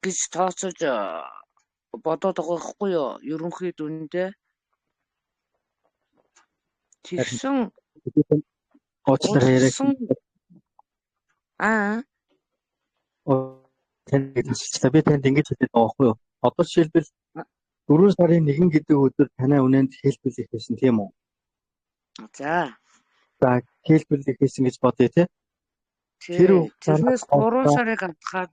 гэж тооцож бодоод байгаа байхгүй юу? Ерөнхийд үнэндээ. Тэгсэн Уучлаарай яриа. Танд асуучлаа. Би танд ингэж хэлээд байгаа байхгүй юу? Одоо жишээлбэл 4 сарын 1 гэдэг өдөр танай үнэнд хэлтүүлэг хийсэн тийм үү? За. За хэлтүүлэг хийсэн гэж бодъё тий. Тэрнээс 3 сарыг хатгаад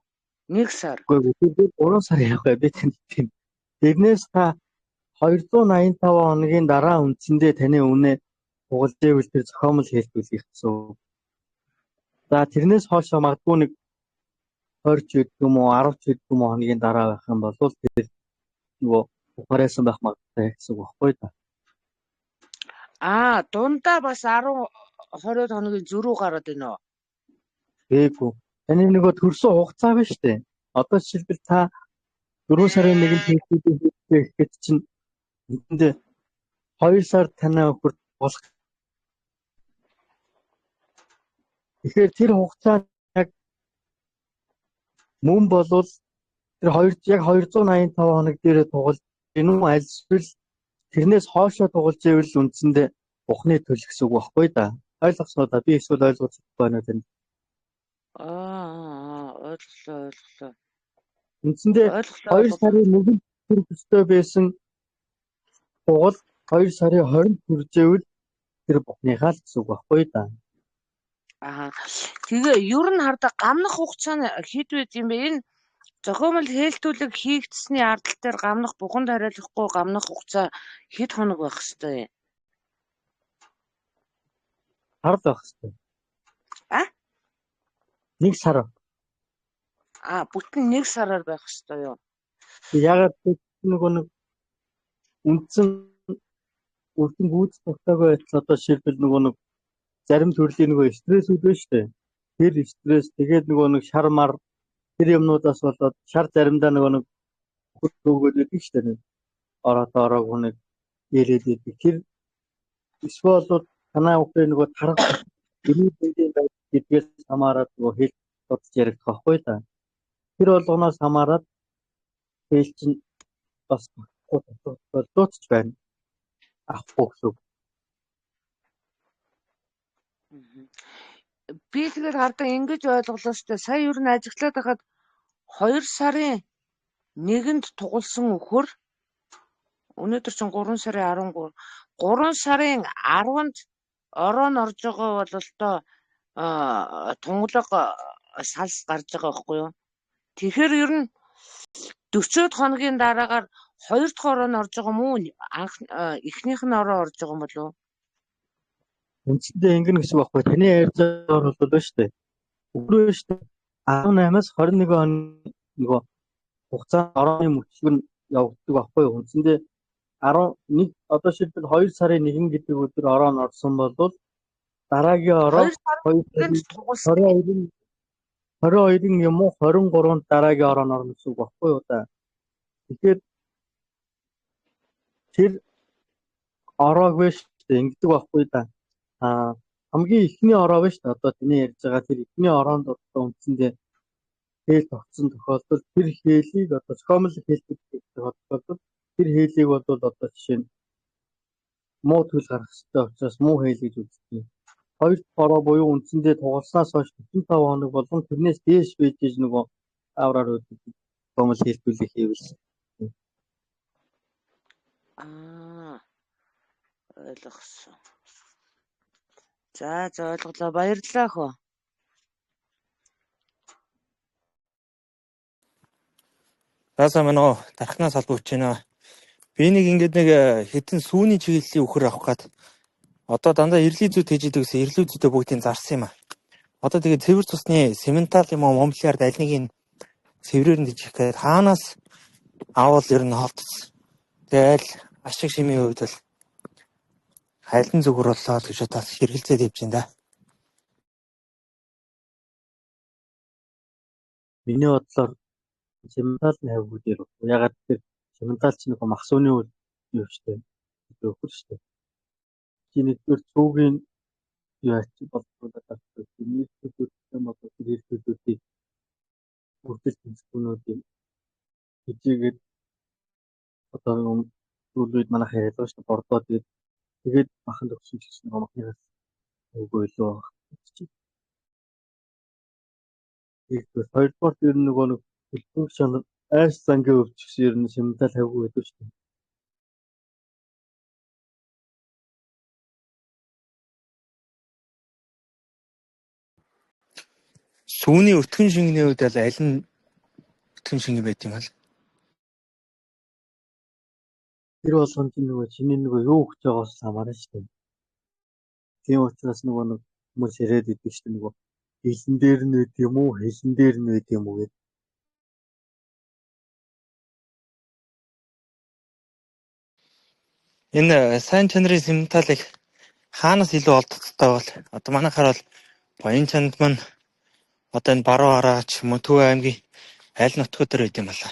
1 сар. Үгүй би 3 сар явах бай. Би танд тийм. Тэрнээс та 285 хоногийн дараа үндсэндээ таны үнэ тугалж ивэл тэр зохиомл хэлтүүлэх гэсэн. За тэрнээс хойш магадгүй нэг 20 ч гэдэг юм уу 10 ч гэдэг юм уу хоногийн дараа байх юм бол тэр нөгөө ухаарсан байх магадaltaй гэсэн үг баггүй да. Дундаа бас 10-20 хоногийн зөрүү гараад байна уу? Гээгүй. Таны нөгөө төрсөн хугацаа байна шүү дээ. Одоо жишээлбэл та 4 сарын 1-нд хэлтүүлэг хийх гэж чинь энд 2 сар танай өхөр болох. Тэгэхээр тэр хугацаа яг мөн болвол тэр яг 285 хоног дээр тугалж гэнэ үү аль эсвэл тэрнээс хоошоо тугалж ивэл үндсэндээ бухны төлөх гэсэн үг баггүй да. Ойлгосноо да. Би эсвэл ойлгохгүй байна уу тань? Ойлголоо. Үндсэндээ 2 сарын 1-нд төрөх ёстой байсан тугал 2 сарын 20-нд төрж ивэл тэр бухныхаа л гэсэн үг баггүй да. Тэгээ ер нь хардаа гамнах хугацаа нь хэд байд юм бэ? Энэ зохиомл хэлтүүлэг хийгдсэний ардтал дээр гамнах буханд хариулахгүй гамнах хугацаа хэд хоног байх хэвтэй? Сар байх хэвтэй. 1 сар. Бүтэн 1 сараар байх хэвтэй юу? Ягаад нөгөө нэг үндсэн үрдэн гүйц тогтоогүй байтал одоо жишээлбэл нөгөө нэг зарим төрлийн нөгөө стрессүүд байна шүү дээ. Тэр стресс тэгээд нөгөө нэг шар мар тэр юмнуудаас болоод шар заримдаа нөгөө нэг хөргөөд байдаг шүү дээ. Ороог нэг ирээд идэг. Тэр эсвэл бол танаа өхрөө нөгөө тарах гэрийн байдал гэдгээс хамаарат нөгөө хэл тодж яригдах байхгүй да. Тэр болгоноос хамаарат хэл чинь бас дууцч байна. Ахгүй гэсэн. Би тэгээд хардаа ингэж ойлголоо шүү дээ. Сая ер нь ажиглаад байхад 2 сарын 1-нд тугалсан өхөр өнөөдөр чинь 3 сарын 13. 3 сарын 10-нд орон орж байгаа бол одоо тунгалаг салс гарч байгаа байхгүй юу? Тэгэхээр ер нь 40 хоногийн дараагаар 2 дахь орон орж байгаа мүү? Эхнийх нь ороо орж байгаа юм болов уу? Үндсэндээ ингэнэ гэсэн байхгүй. Таны ярьж байгаа бол шүү дээ. Өврөө шүү дээ. 18-аас 21 он нөгөө хугацаанд орооны мөчлөг нь явагддаг байхгүй юу? Үндсэндээ 11 одоо шилбэл 2 сарын 1 гэдэг өдөр ороо нь орсон бол дараагийн ороо 2 сар 2 гэнэ сарын тугуулсан. 22-ын юм уу 23-нд дараагийн ороо нь орно гэсэн үг байхгүй юу да. Тэгэхээр тэр ороог биш ингэдэг байхгүй да. Хамгийн ихний ороо биш одоо тэний ярьж байгаа тэр ихний ороонд одоо үндсэндээ хээл тогтсон тохиолдолд тэр хээлийг одоо зохиомжлог хэлдэг тохиолдолд тэр хээлийг бол одоо жишээ нь муу төл гарах хэрэгтэй учраас муу хээл гэж үздэг. Хоёр ороо буюу үндсэндээ тугалснаас хойш 45 хоног болгон тэрнээс дээш байж нөгөө авраар үүдэг зохиомжлог хэлбэлийг хийвэл. Ойлгосон. За ойлголоо. Баярлалаа хөө. Заасан мань оо дархнаас албавч байна. Би нэг хэдэн сүүний чиглэлийн үхэр авах гээд одоо дандаа ирлизүүд хийж идэг гэсэн ирлизүүдээ бүгдийг зарсан юм аа. Одоо тэгээ цэвэр цусны сементал юм уу момлиард аль нэг нь цэврээр нь дижих гээд хаанаас авал ер нь холтсон. Тэгэл ашиг шимийн хувьд бол хайлан зүгээр боллоо гэж бодоод хэрэгэлцээд явж байна да. Миний бодлоор сементал нь хавь дээр ягаад тэр сементал чинь нэг махсууны үйл юу штэ. Өхөр штэ. Чи нэгдүгээр цуугийн яач боловсруулаад авчих. Миний зүйлүүдтэй одоо тэр зүйлүүдийг бүрдэл тэнцвэрүүдийг хийгээд одоо зүйлүүд манайх яриад штэ бордоод тэгээд махан төгсөн ч гэсэн махнаас үгүй илүү байна. Нэгдүгээр хоёрдугаар ер нь нөгөө нэг функшн айс зангийн өвчсөн ер нь сементал хавьгүй байдаг шүү дээ. Сүүний өтгөн шингэний үед аль нь өтгөн шингэ байт юм бол Тэр болгонд нөгөө чиний нөгөө юу өгч байгаас хамаарна шүү дээ. Тийм учраас нөгөө нэг хүмүүс яриад идэг шүү дээ нөгөө хэлэн дээр нь үт юм уу хэлэн дээр нь үт юм уу гэдэг. энэ сайн чанарын сементалыг хаанаас илүү олдохтой бол одоо манайхаар бол Баян чанд маань одоо энэ баруун хараач мөн Төв аймгийн аль нутгууд дээр байт юм байна.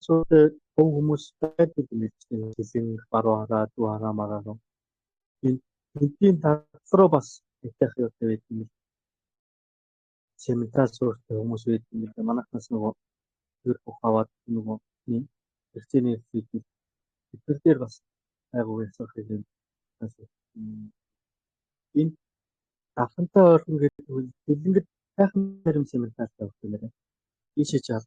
Сүүл хүмүүс байдаг юм чинь хэлэн баруун хараа Төв хараа мараа. Эндийн татвар бас ихтэй хэрэгтэй байдаг юм. Сементал суурьтай хүмүүс байдаг юм. Манайхаас нөгөө тэр аваад нөгөө хэрэгцээний хэвлэл дээр бас айгуу ясах юм. Энэ давхантай ойрхон гэдэг нь дэлгэд сайхан хэрэм сементалтай байх юм байна. Ийшээ чад.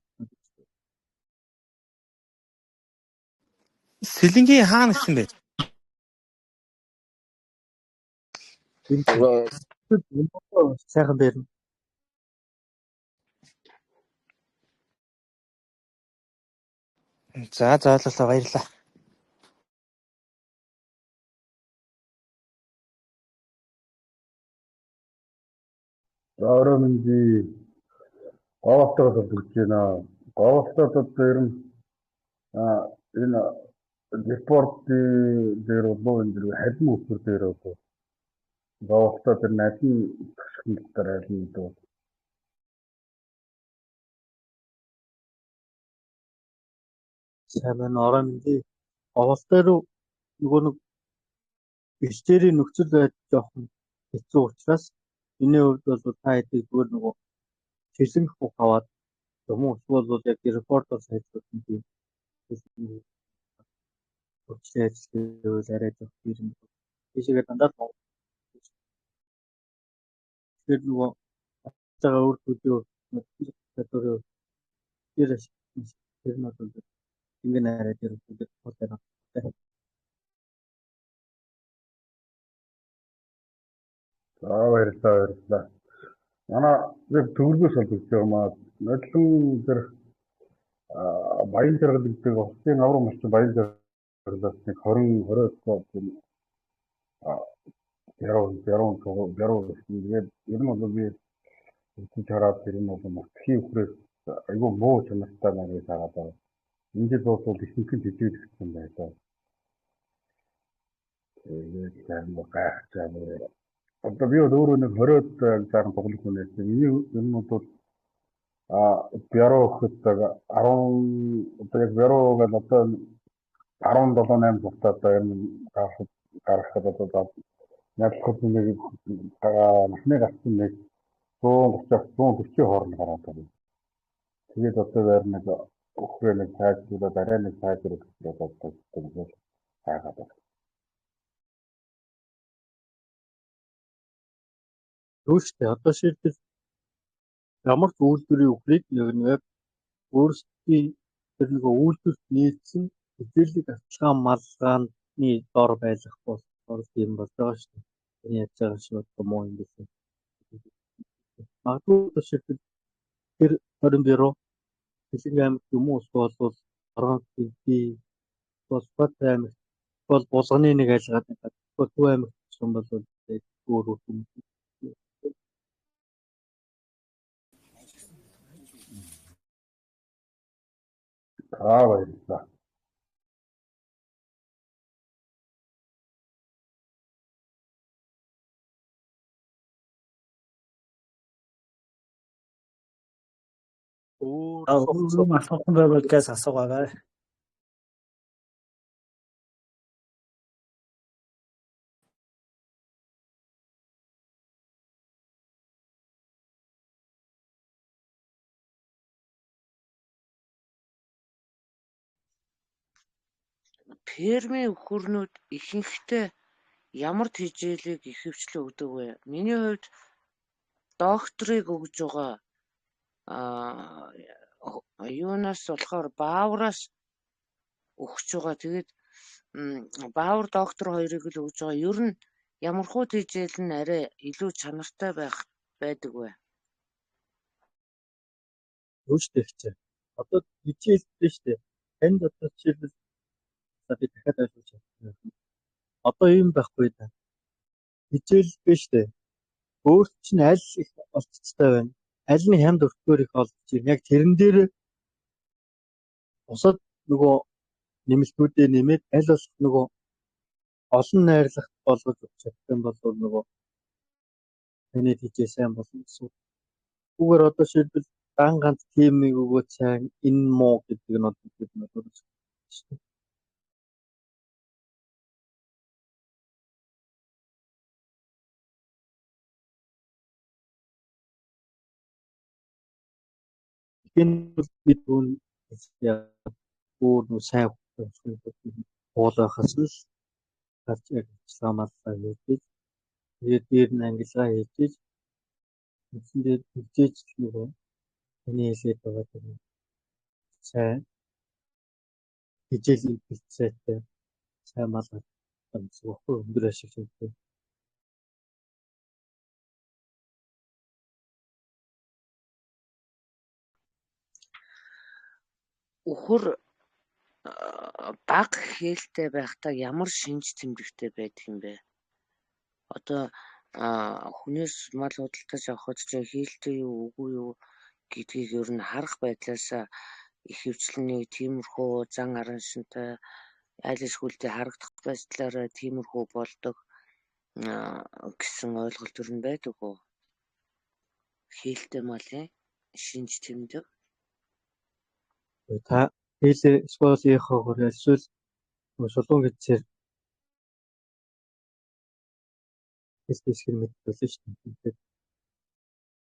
Сэлэнгийн хаана гэсэн бэ? Сайхан бэрнэ. За ойлголоо баярлаа. Ороо минь говьтойгоо төлж байна. Говьтойд одоо ер нь энэ спорт дээр болов энэ харин үхэр дээр болов говьтойд тэр найсан төгсгөлтөр аль нь дөө. Сайн ороо минь оволтой руу нөгөө нэг бэлчээрийн нөхцөл байдал жоохон хэцүү учраас энэ үед бол та хэдий зүгээр нөгөө чиглэн хөх аваад юм уу эсвэл бол яг репортер сайжруулсан тийм үйлчлэл ажиллагаа арай зөв юм. Тийшээ дандаа тэр нөгөө цагаа өөр төлөв татвар тэр нь бол ингэ арай тэр хөтөлбөр. Баярлалаа. Манай яг төвлөрөөс олж байгаа маа. Нодлон тэр баян жаргал гэдэг ослын аврам маш баян жаргалаас нэг 20-20 яруу тэгээд ер нь бол би Тэгж хараад тэр нь бол мартхийн үхрээс айгүй муу чанартай байна гэж хараад байна. Энэ жил бол ихэнх нь жижигдсэн байлаа. Тэгээд зарим гайхаж одоо би өөрөө нэг 20-од зарим тоглох хүнээс миний юм бол Бяруу гэхэд 10 одоо яг Бяруу гэж одоо 17-8 цагтаа одоо юм гаргахад одоо найдлах нэг махны гарсан нэг 130-140 хооронд гараад байна. Тэгээд одоо байр нэг өхрөө нэг цаашдаа дараа нэг цаашдаа гэсэн боддог гэж хайгаад байна. Түүштэй одоо шилбэл ямар ч үйлдвэрийн үхрийг яг өөрсдийн тэр нэг үйлдвэрт нийцсэн хичээлийг авчлагаан малгайны дор байх болохоор тийм болж байгаа шүү дээ. Энэ яаж байгаа шиг муу юм гэсэн. Магадгүй одоо шилбэл тэр 20 бюро Хилэнг аймаг юм уу эсвэл Орон хилний Бат аймаг бол булганы нэг айлгаад Төв аймаг юм бол өөр юм. Баярлалаа. Өөр асуусан байвал гээс асуугаарай. Фермийн өхөрнүүд ихэнхдээ ямар тэжээлийг ихэвчлэн өгдөг вэ? Миний хувьд докторыг өгж байгаа юунаас болохоор баавраас өгч байгаа. Тэгээд баавар доктор хоёрыг л өгж байгаа. Ер нь ямархуу тэжээл нь арай илүү чанартай байдаг вэ? Түүштэй хэвчээ. Одоо хичээлтэй шүү дээ. Танд одоо жишээлбэл би дахиад ойлгуулж чадсан. Одоо юм байхгүй да. Хичээл биш дээ. Өөрт чинь аль их олцтой байна. Аль нь хямд өртгөөр их олж байна. Яг тэрэн дээр бусад нөгөө нэмэлтүүдээ нэмээд аль болох нөгөө олон найрлагт болгож өгч чадсан бол нөгөө таны хичээл сайн болно гэсэн. Зүгээр одоо шилбэл ганц тимийг өгөөд сайн энэ муу гэдэг нь одоо бид нар шүү дээ. Энэ бид өөр нөө сайн уулахаас л гарч яг самаалаа хийдэг. Тэгээд дээр нь ангилгаа хийж үндсэндээ хичээж нөгөө таны хэлээд байгаа юм. Сайн хичээлийн бэлтцээтэй сайн малгай зөвхөн өндөр ашиг хийдэг. Өхөр бага хээлтэй байхдаа ямар шинж тэмдэгтэй байдаг юм бэ? Одоо хүнээс мал худалдаж авахд ч хээлтэй юу үгүй юу гэдгийг ер нь харах байдлаас ихэвчлэн тиймэрхүү зан араншинтай аль эсвэл харагдах байдлаараа тиймэрхүү болдог гэсэн ойлголт төр нь байдаг уу? Хээлтэй малын шинж тэмдэг. Та хээлээ сколийнхоор эсвэл шулуун гэцээр хэлбэж хэрэг мэдүүлсэн шүү дээ.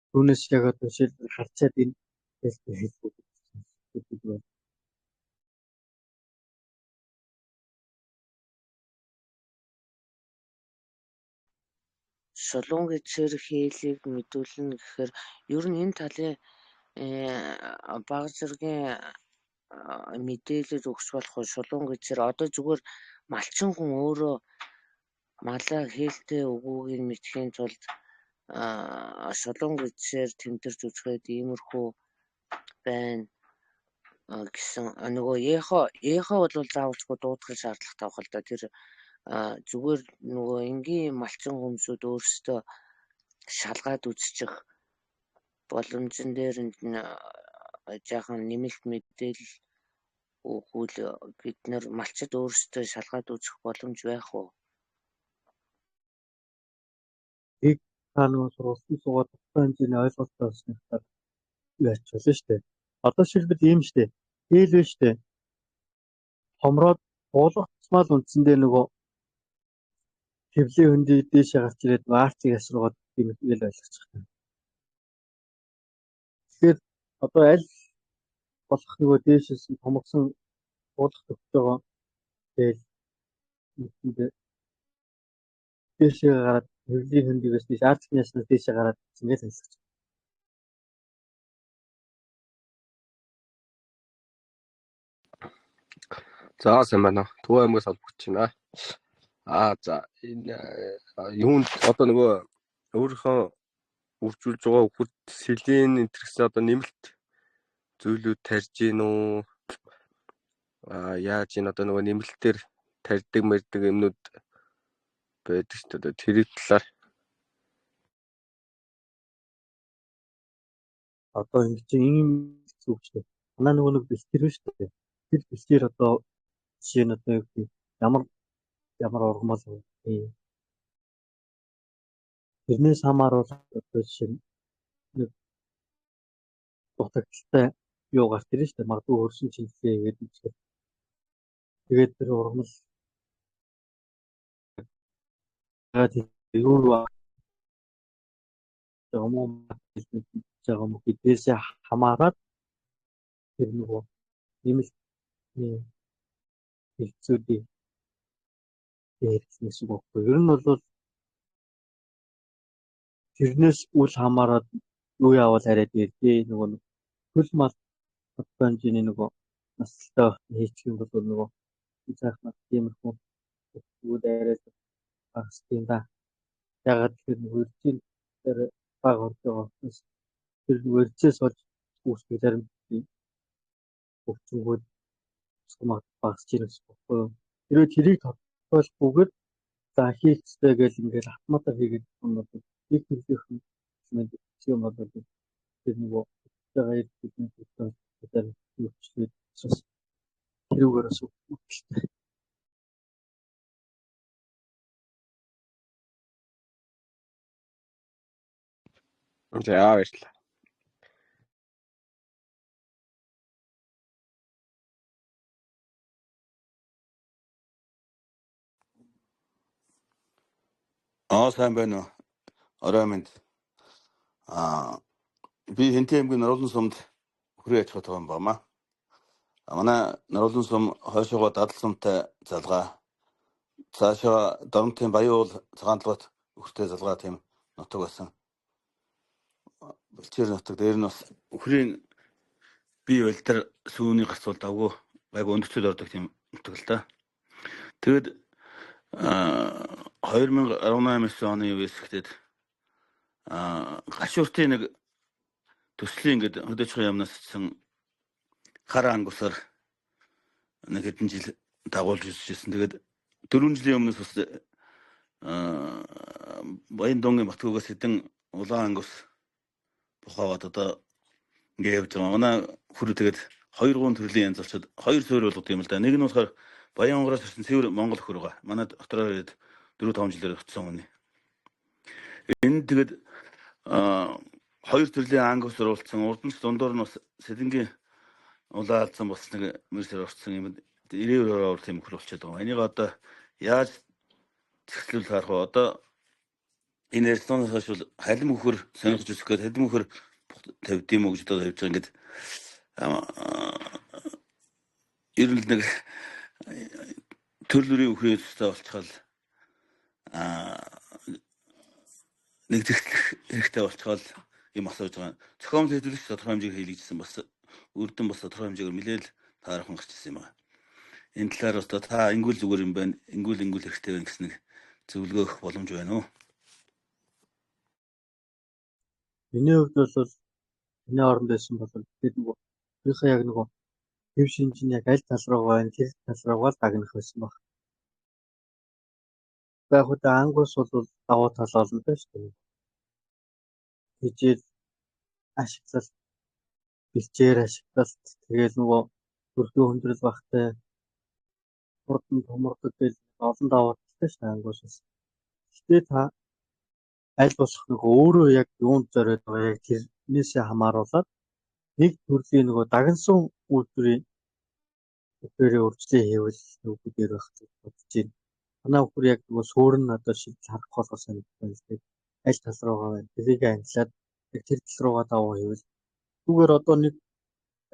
Түүнээс яг одоо жишээл харцаад энэ хэлбэг хэлбэг Шулуун гэцээр хээлийг мэдүүлнэ гэхээр ер нь энэ талын бага зэргийн мэдээлэл өгч болох шулуун гэцээр одоо зүгээр малчин хүн өөрөө малаа хээлтэй өгөөгийг мэдхийн тулд шулуун гэцээр тэмдэрч үзэхэд иймэрхүү байна гэсэн нөгөө эхо бол заавалчгүй дуудах шаардлагатай байх л да. Тэр зүгээр нөгөө энгийн малчин хүмүүсүүд өөрсдөө шалгаад үзчих боломжн дээр нь жаахан нэмэлт мэдээлэл өгвөл бид нар малчид өөрсдөө шалгаад үзэх боломж байх уу? Тийг та нөгөө сургалтын суугаад тодорхой хэмжээний ойлголттой болсныхаа яач болно шүү дээ. Одоо шилбэл ийм шүү дээ. Хэлвэ шүү дээ. Хомроод уулах тусмал үндсэндээ нөгөө хэвлийн хөндий дээшээ гарч ирээд арцыг асруугаад тийм л ойлгочих юм. Тэгэхээр одоо аль болох нөгөө дээшээс томгсон уулах төгсөж байгаа тэгэл үндсэндээ дээшээ гараад хэвлийн хөндийгээс дээш арцны яснаас дээшээ гараад ингэж ойлгочих. За сайн байна. Төв аймгаас албагч байна. За энэ юунд одоо нөгөө өөрийнхөө үржүүлж байгаа хүүхд сэлэн энтерсэн одоо нэмэлт зүйлүүд тарьж гин үү? Яаж энэ одоо нөгөө нэмэлтээр тарьдаг мэрдэг юмнууд байдаг шүү дээ. Тэр талаар Одоо ингэж ийм зүг шүү дээ. Манай нөгөө нэг бэлтэр шүү дээ. Тэр бэлтэр одоо жишээ нь одоо юу гэх ямар ургамал вэ? Тэрнээс хамааруулж одоо жишээ нь нэг дутагдaltaй юу гарч ирж шүү дээ. Магадгүй хөрсөн чиглэлээ гэдэг чинь. Тэгээд тэр ургамал юу юм гэдгээсээ хамаарат тэр нөгөө нэмэлт хэлцүүдийн хэрэгснээс үг байхгүй. Ер нь бол тэрнээс үл хамаарат юу явал арай дээрээ нөгөө хөл мал тодорхой хэмжээний нөгөө настай хийчих юм бол нөгөө цаахнаа тиймэрхүү үйл арай багс тийм да. Ягаад гэхээр үржийн дээр баг орж байгаа хүмүүс тэр үржээс олж үүсгэх зарим өвчнгүүд сумат багс чирээс бохгүй. Тэрийг тодорхойлохгүйгээр за хийхтэй гэл ингээл автоматар хийгээд юм бол их хэлэх юм бол тэр нөгөө байгаа бидний төлөв үүсвэж тэрүүгээр бас үүсэлтэй. за баярлалаа. Сайн байна уу? Орой минь. Би Хэнтэй аймгийн Норолон сумд хүрээ яж байгаа юм байна. Манай Норолон сум хойшоогоо дадал сумтай залгаа. Цаашаа Дорнотын Баяуул цагаан толгойд өгтэй залгаа тийм нутаг байсан. Бэлчээр нутаг дээр нь бас өхрийн бие байлдар сүүний гарцуул давгүй гайг өндөрцөл ордог тийм нутаг л та. Тэгэд 2018 оны үеэс ихтэйд гашууртын нэг төслийн ингээд хөдөөчхөн яамнаас цэсэн хар ангусаар нэг хэдэн жил дагуулж үзчихсэн. Тэгээд 4 жилийн өмнөөс бас Баяндонгийн Батгуугаас хэдэн улаан ангус бухаваад одоо ингээд явж байгаа. Манай хүрээ тэгээд 2-3 төрлийн янз болчиход 2 суурь болгох юм л да. Нэг нь болохоор Баянгоороос ирсэн цэвэр Монгол өхөр байгаа. Манай дотроо ирээд 4-5 жилээр очсон хүний. Энэ тэгээд 2 төрлийн ангус оруулсан. Урд нь дундуур нь бас Сэлэнгийн улаалцсан бас нэг мэрсээр орцсон юм. 90-оор тийм өхөр болчиход байгаа. Энийг одоо яаж зэхлүүл харах вэ? Одоо энэ рестораны хойш бол халим өхөр сонирхож үзэх гээд халим өхөр тавьд юм уу гэж одоо тавьж байгаа. Ингээд ерөнхийдөө нэг төрлөрийн өхрийн төстэй болчихвол нэг зэхлэх хэрэгтэй болчихвол юм асууж байгаа. Зохион төлөвлөгч тодорхой хэмжээгээр хийлгэжсэн бас үрдэн бас тодорхой хэмжээгээр нэлээд таархан гарч ирсэн юм байна. Энэ талаар бас та ингүүл зүгээр юм байна. Ингүүл хэрэгтэй байна гэсэн нэг зөвлөгөө өгөх боломж байна уу? Миний хувьд бол энэ оронд байсан бол тэгээд нөгөө өөрийнхөө яг нөгөө хэв шинжин яг аль тал руу байна, тэр тал руугаа дагнах байсан баг. Яг үгүй ангус бол давуу тал олно дээ шүү дээ. Тэжээл ашиглалт, бэлчээр ашиглалт тэгэл нөгөө төрлийн хүндрэл багтай хурдан томордог гэл олон давааталтай шүү дээ ангуушаас. Гэхдээ та аль болох нөгөө өөрөө яг юунд зориод байгаа яг тэрнээсээ хамааруулаад нэг төрлийн нөгөө дагнсан үйлдвэрийн үгээр үржлээ хийвэл нөгөө дээр байх гэж бодож байна. Манай бүхэр яг нөгөө суурн одоо шийдэл харах болохоо санагдсан л дээ. Аль тал руугаа байна. Тэрийг англиад яг тэр тал руугаа давуу хийвэл зүгээр одоо нэг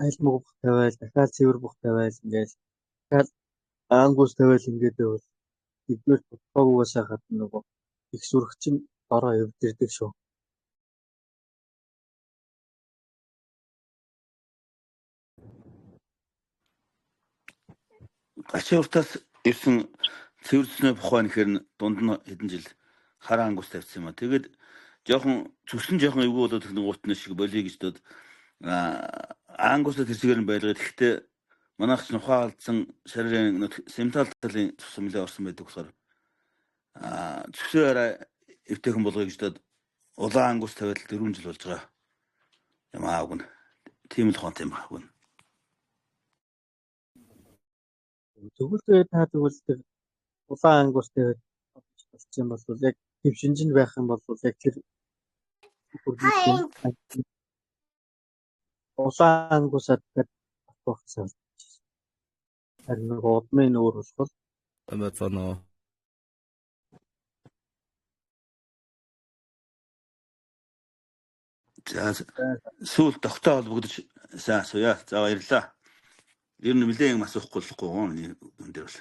аль мөг тавиал дахиад цэвэр бүх тавиал ингээд дахиад ангуус тавиал ингээд байвал эдгээр тодорхойгоос гадна нөгөө их сүрэгчин дороо өвдөрдөг шүү. Ачаа уртаас ирсэн цэвэрснээ бухай нэхэр дунд нь хэдэн жил хараа ангуус тавьсан юм а. Тэгээд жоохон зүгсэн жоохон эвгүй болоод техник гутны шиг болиё гэж дод ангуусаа тэрсгээр нь байлгаад гэхдээ манайх ч нухаа алдсан шарийн симтал талын цусам нэлээ орсон байдаг болохоор зүгсээ арай эвтэйхэн болгоё гэж дод улаан ангуус тавиад 4 жил болж байгаа. Ямаа гүн. Тийм л хонт юм аа гүн. Тэгвэл та тэгвэл тэр улаан ангуус тавиад болсон бол яг төв шинжинд байх юм бол яг тэр улаан ангуусаад авахсан. Харин нөгөө удмын өөр болохоор Амазоноо. За сүүл тогтоо холбогдож сайн асууя. За баярлалаа. Ер нь нэлээд юм асуухгүй энэ дээр бол.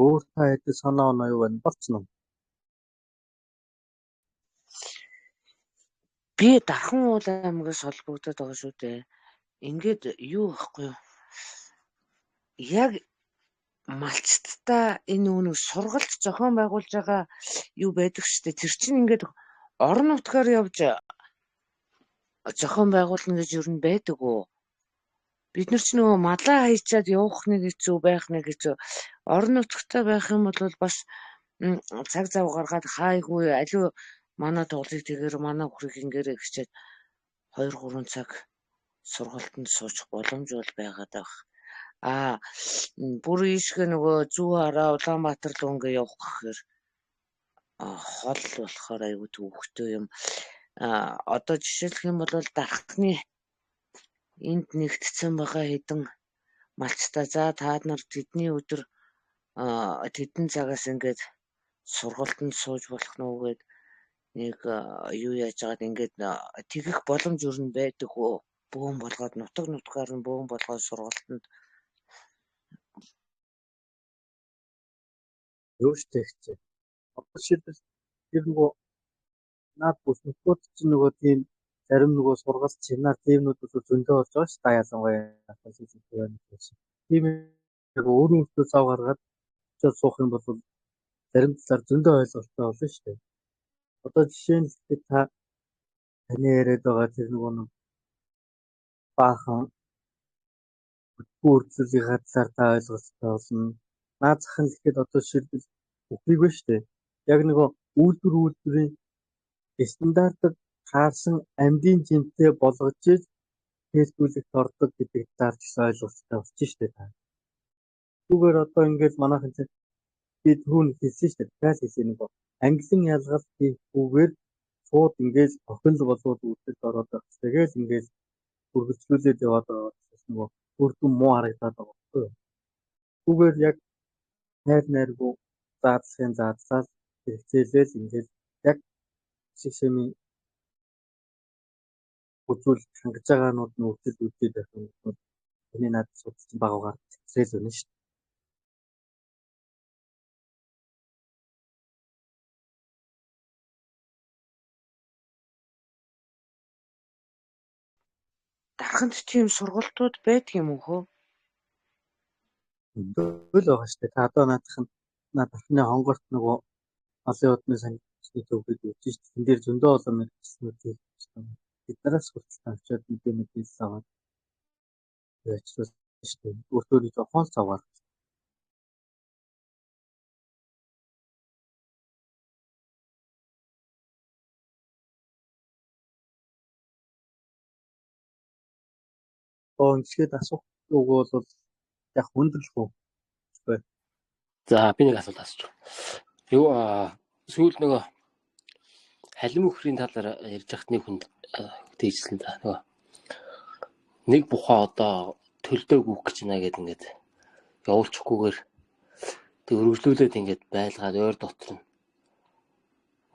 өөр та хэд санаа оноо юу байна болцсон уу? Би Дархан уул аймагаас холбогдоод байгаа шүү дээ. Ингээд юу байхгүй юу? Яг малчттай энэ үнэг сургалт зохион байгуулж байгаа юу байдаг шүү дээ. Тэр чинь ингээд орон нутгаар явж зохион байгуулна гэж юу н байдаг уу? Бид нар ч нөгөө малаа хайчаад явах нэг хэцүү байх нэг хэцүү. Орон нутгтай байх юм бол бас цаг зав гаргаад хайгүй аливаа манай тоглыг тэгээр манай хүрийг ингээрэ гэчээд 2-3 цаг сургалтанд суучих боломж бол байгаад байгаа. Бүр ийшгэ нөгөө зүү хараа Улаанбаатар руу ингээ явах гэхээр хол болохоор аюу төвхтэй юм. Одоо жишээлх юм бол Дархны энд нэгтсэн байгаа хэдэн малчтай за та нар тэдний өдөр тэдэн цагаас ингээд сургалтанд сууж болох нь үгээд нэг юу яаж байгаад ингээд тэгэх боломж юу н байдаг уу? Бөөн болгоод нутгаар нь бөөн болгоод сургалтанд Юу ч тэгчээ. Одоо шийдэл тэр нөгөө наад бүс нутгууд чинь нөгөө тийм зарим нөгөө сургалт семинар тиймнүүд бол зөндөө болж байгаа ш. Та ялангуяа асуусан байна гэсэн. Тийм яг өөрийн өөртөө зав гаргаад очиод суух юм бол зарим талаар зөндөө ойлголттой болно ш. Одоо жишээ нь та таны яриад байгаа тэр нөгөө баахан үргэлжлэлийн хадсаар та ойлголттой болно. Наад зах нь ихэд одоо шийдэл үхрийг ба штэ. Яг нөгөө үйлдвэрийн стандартад хаарсан амьдын жинтэй болгож тестүүлэгт ордог гэдэг дарж ойлголттой болчих штэ та. Зүгээр одоо ингээд манайхан бид түүн хэлсэн штэ. Дахиад хэлсэн нөгөө англин ялгалт хийхгүйгээр шууд ингээд охин л болоод үйлдэлд ороод байх. Тэгэл ингээд үргэлжлүүлээд яваад байгаа нөгөө бүрдэн муу харагдаад байгаа байхгүй юу? Зүгээр яг найргүй заадлагын задлал хэрэгцээлэл ингээд яг системийн үзүүл хангаж байгаанууд нь үргэлж үүдээд байх юм бол энэ надад судалсан багуугаар хэрэгцээл үнэ шүү дээ. Дарханд тийм сургалтууд байдаг юм уу хөө? Тэгэл байгаа шүү дээ. Та одоо наадахны хонгорт нөгөө олон удмын санхүүгийн төвөд үүсэж тэн дээр зөндөө олон мэргэжлүүд хийсэн. Биднээс хүртэл тавьчаад мэдээлэл аваад ажиллаж шүү дээ. Өөртөө жоохон цаваар. Ингээд асуух үг бол яг хүндрэлгүй байна. За би нэг асуулт асууж байна. Юу сүүл нөгөө халим өхрийн талаар ярьж хахад нэг хүнд тэгжсэн та нөгөө нэг бухаа одоо төлдөг үг гэж байна гэдэг ингээд явуулчихгүйгээр тэг өргөжлүүлээд ингээд байлгаад ойр дотор нь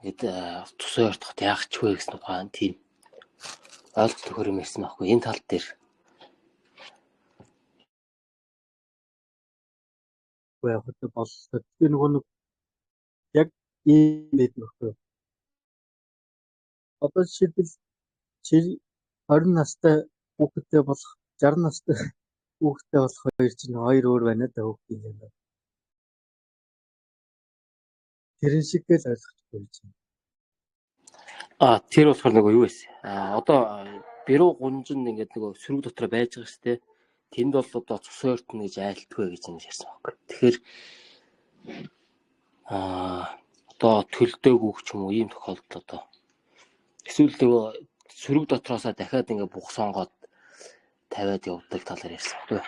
ингээд тусын ойртоход яах ч вэ гэсэн ухаан тийм ойлголт төхөр юм ярьсан байхгүй энэ тал дээр. Яг л боллоо. Тэгээ нөгөө нэг яг ийм байдаг байхгүй. Одоо жишээлбэл чи 20 настай хүүхэдтэй болох 60 настай хүүхэдтэй болох хоёр чинь хоёр өөр байна да хүүхдийн юм. Тэрэн шиг л ойлгохгүй чинь. Тэр болохоор нөгөө юу вэ? Одоо бэрүү гунжин ингээд нөгөө сөрөг дотор байж байгаа шүү дээ. Тэнд бол одоо цус ойртно гэж айлтгүй гэж юм ярьсан байхгүй. Тэгэхээр одоо төлдөг үг ч юм уу ийм тохиолдол одоо эсвэл нөгөө сөрөг дотроосоо дахиад ингээд бух сонгоод тавиад явдаг талаар ярьсан байхгүй.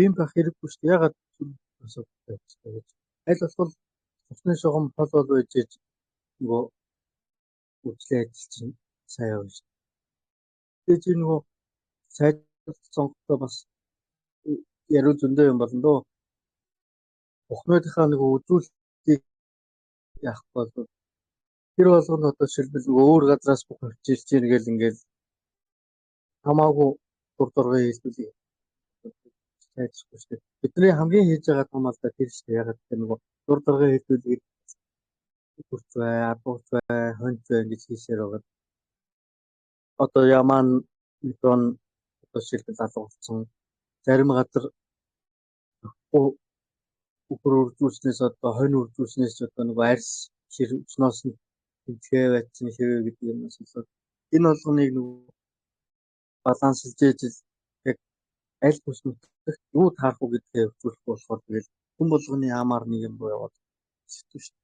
Ийм байх хэрэггүй шүү дээ. Ягаад асуудалтай гэж. Аль болох цусны шугам хол байж нөгөө үйлчлээ ажил чинь сайн явна шүү. Тэгээ чи нөгөө сайд сонгохдоо бас яруу зөндөө юм болно доо. Бухнуудынхаа нэг үзүүлэлтийг яах бол тэр болгонд одоо шилбэл өөр газраас бүх хөвчилж ийн гэл ингээл хамаагүй дурдургын хэлбэлийг сайжруулах шүү дээ. Бидний хамгийн хийж байгаа том алдаа тэр шүү дээ. Ягаад гэвэл нөгөө дурдургын хэлбэлийг хүрч бай, абууч бай, хонч бай гэж хийсээр байгаа. Одоо ямаан микрон одоо шилбэл алгуулсан зарим газар үхэр үржүүлснээс одоо хонь үржүүлснээс одоо нөгөө арьс шир өчнөөс нь тэмцгээ байцсан ширээ гэдэг юм асуулт. Энэ болгоныг нөгөө балансилж ижил яг аль бус нутагт юу таарах уу гэдгээ хөвчүүлэх болохоор тэгэл хүн болгоны амаар нэг юм руу яваад сэтгэв шүү.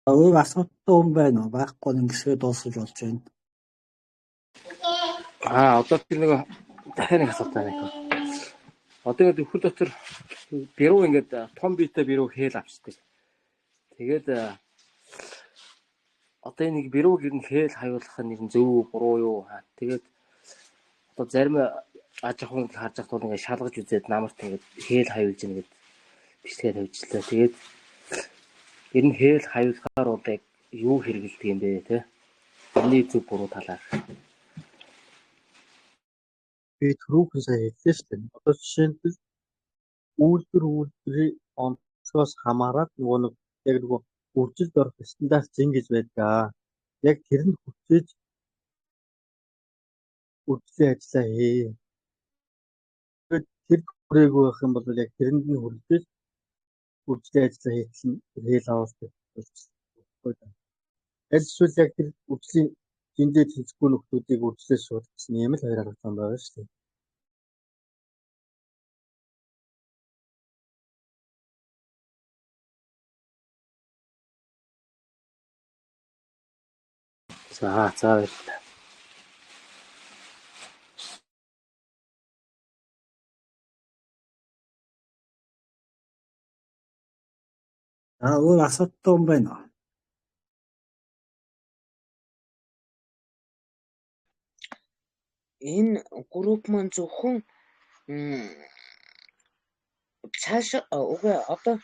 Өөр асуудалтай юм байна уу? Байхгүй нэг хэсгээ дуусгаж болж байна. Одоо тэр нөгөө дахиад нэг асуулт байна. Одоо ингээд өхөр дотор бэрүү ингээд том биетэй бэрүү хээл авчдаг. Тэгээд одоо энэ бэрүүг ер нь хээл хавуулах нэг зөв буруу юу? Тэгээд одоо зарим аж ахуйн харж ахт бол ингээд шалгаж үзээд намарт ингээд хээл хавуулж ийн гэдэг бичлэгээ тавьчихлаа. Тэгээд ер нь хээл хавуулахаар бол яг юу хэрэгэлдэг юм бэ те? Эний зөв буруу талаар. Би түрүүхэн сайн хэллээ шүү дээ. Одоо жишээлбэл үйлдвэрийн онцгоос хамаарат нөгөө нэг яг нөгөө үржилд орох стандарт зин гэж байдаг. Яг тэр нь хүчээж үржлийн ажиллаа хий. Тэр хүрээгүй байх юм бол яг тэрэнд нь хүрчээж үржлийн ажиллаа хийх нь хээл авалт гэж. Аль эсвэл яг тэр үржлийн зиндээ тэнцэхгүй нөхдүүдийг үржлээс шууд гэсэн юм л хоёр арга зам байгаа шүү дээ. За баярлалаа. Өөр асуудалтай юм байна уу? Энэ групп маань зөвхөн цаашаа одоо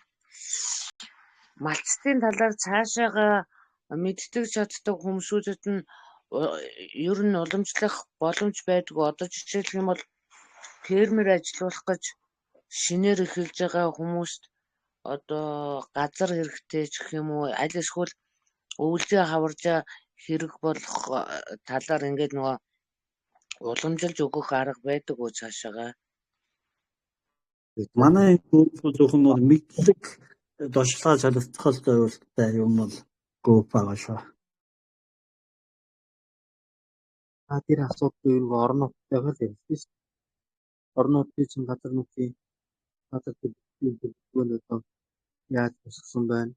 малцтын талаар цаашаага мэддэг чаддаг хүмүүсүүдэд нь ер нь уламжлах боломж байдгүй. Одоо жишээлх юм бол фермер ажиллах гэж шинээр эхэлж байгаа хүмүүст одоо газар хэрэгтэй ч гэх юм уу аль эсвэл өвлжээ хаваржаа хэрэг болох талаар ингээд нөгөө уламжилж өгөх арга байдаг уу цаашаага? Манай групп зөвхөн нэг мэдлэг дошилгоо солилцоход зориулттай юм бол групп байгаа шүү. Тэр асуудал юу орон нутгатайгаар л ярьж байна. Орон нутгийн чинь газар нутгийн төлөвлөгөөнд одоо яаж тусгсан байна?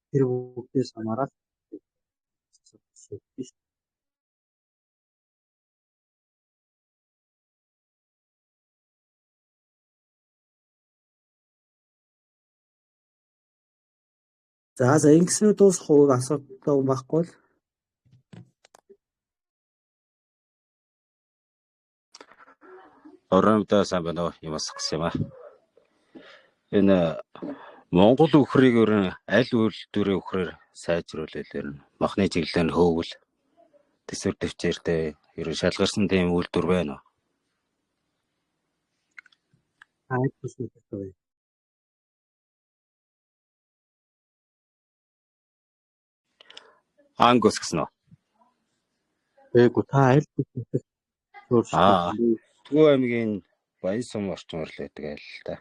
Тэр бүгдээс хамаарат За ингэснээр дуусах уу асуудал байхгүй л. Ороймдаа сайн байна уу? Юм асах юм аа. Энэ Монгол үхрийг өрн аль үйлдвэрийн үхрээр сайжруулалаар махны чиглэлээр хөөвөл төсвөр төвчээртэй ерөн шалгарсан тийм үйлдвэр байна уу? хайр төсвөлтэй. Ангус гэсэн үү? Ээгүү та аль төсвөлтэй суурьшгүй. Төвөө аймгийн Баян сум орчмоор л байдаг айл л та.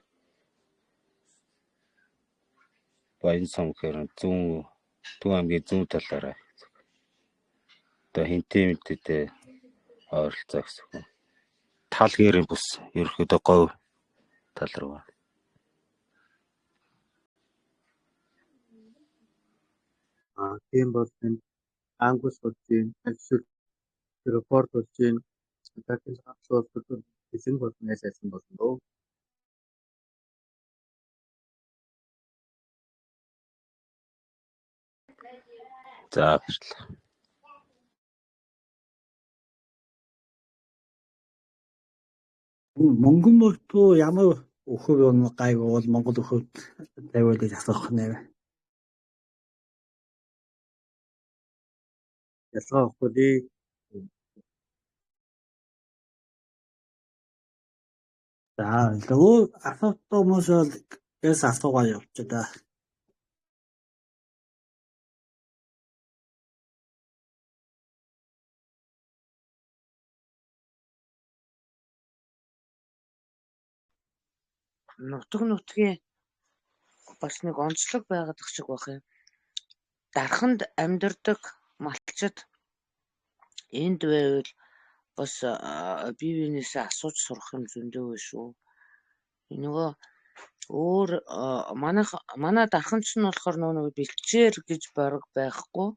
Баян сум гэхээр Төвөө аймгийн зүүн талаараа. Одоо хинтээ мэдээ ойролцоо гэсэн. Тал гэрийн бус ерөөхдөө говь тал руу. Тийм бол энэ ангус болжийн ажил репорт болжийн дахин хавцлуулдаг хэсэг болнээс айсан болно доо. За баярлалаа. Монгол мөртөө ямар өхөр гайг бол Монгол өхөд тавиул гэж асуух нэ. Ялгаа өгөхгүй. За нөгөө асуудал хүмүүс бол яс асуугаа явчих да. Нутаг нутгийн бас нэг онцлог байгаад шиг байх юм. Дарханд амьдардаг малчид энд байвал бас бие биенээсээ асууж сурах юм зөндөө байна шүү. Нөгөө өөр манай дарханч нь болохоор нөгөө бэлчээр гэж борог байхгүй.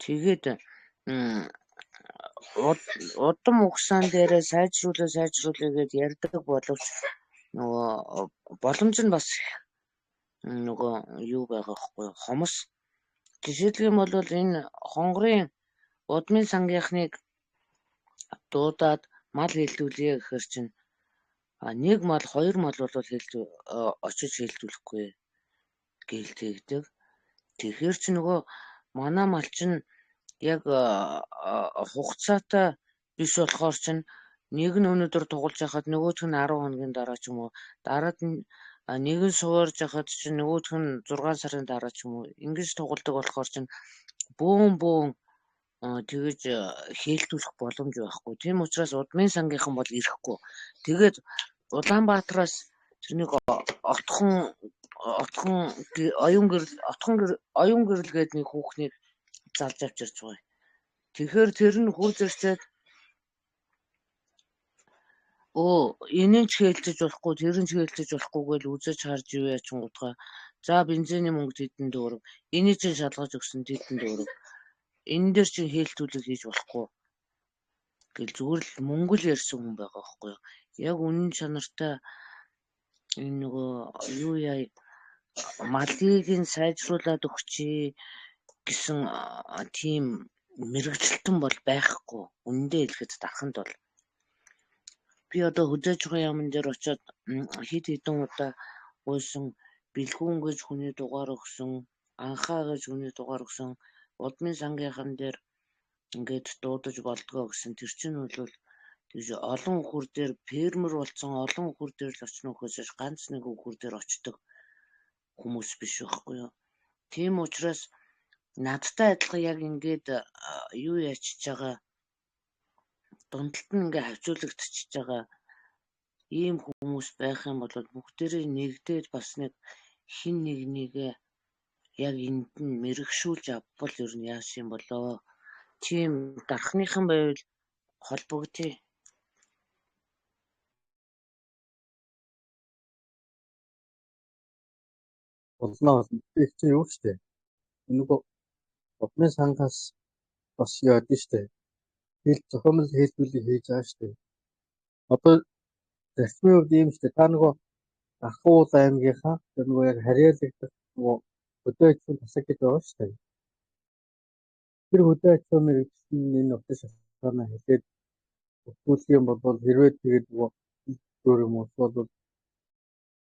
Тэгээд удам угсаан дээрээ сайжруулаа гэж ярьдаг боловч нөгөө боломж нь бас нөгөө юу байгаа байхгүй хомос. Жишээлх юм бол энэ хонгорын удмын сангийнхныг дуудаад мал хэлдүүлээ гэхээр чинь нэг мал хоёр мал бол очиж хэлдүүлэхгүй гэлтэйгдэг. Тэгэхээр чи нөгөө манай мал чинь яг хугацаатай биш болохоор чинь нэг нь өнөөдөр тугалж яхад нөгөөх нь 10 хоногийн дараа ч юм уу дараад нь нэг нь суурж яхад чинь нөгөөх нь 6 сарын дараа ч юм уу ингэж тугалдаг болохоор чинь бөөн тэгэж хэлтүүлэх боломж байхгүй. Тийм учраас удмын сангийнхан бол ирэхгүй. Тэгээд Улаанбаатараас тэрнийг отхон оюун гэрэл гээд нэг хүүхнийг залж авч ирж байгаа. Тэгэхээр тэр нь хурж ирчээд энийн ч хэлцэж болохгүй, тэр нь ч хэлцэж болохгүй гэж үзэж харж ивэ ачингуудгаа. За бензиний мөнгө тэдэн дөрөв. Энийг чинь шалгаж өгсөн тэдэн дөрөв. Энэ дээр чинь хэлтүүлэг хийж болохгүй. Гэл зүгээр л мөнгө л ярьсан хүн байгаа байхгүй юу? Яг үнэн чанартай энэ нөгөө юу яа малыг нь сайжруулад өгчий гэсэн тийм мэрэгчлэлтэн бол байхгүй. Үнэндээ хэлэхэд дарханд бол би одоо хөдөөж байгаа яман дээр очиод хэд хэдэн удаа уйсан бэлгүүн гэж хүний дугаар өгсөн, анхаа гэж хүний дугаар өгсөн, удмын сангийнхан дээр ингээд дуудаж болдгоо гэсэн тэр чинь бол тэгж олон үхэр дээр фермер болсон олон үхэр дээр л очно хөөс ганц нэг үхэр дээр очдог хүмүүс биш байхгүй юу. Тийм учраас надтай адилхан яг ингээд юу ячиж байгаа дундалт нь ингээ хавчуулагдчихж байгаа ийм хүмүүс байх юм бол бүгдээрээ нэгдээд бас нэг хин нэгнийгээ яг энд нь мэрэгшүүлж авбал ер нь яаш юм болоо. Тийм дархныхан байвал холбогдъё. Болно. Их чинь юу штэ. Нөгөө одны сангаас бас яад штэ. Хэл зохиомжтой хэлбэлийг хийж байгаа штэ. Одоо зарчмын үед ийм штэ. Та нөгөө Ахуул аймгийнхаа нөгөө яг харьяалагдах нөгөө хөдөө аж ахуйн засаг гэж байгаа штэ. Тэр хөдөө аж ахуйн мэргэжил нь энэ утас шалтгаанаа хэлээд өгүүлэх юм бол хэрвээ тэгээд нөгөө өөр юм бол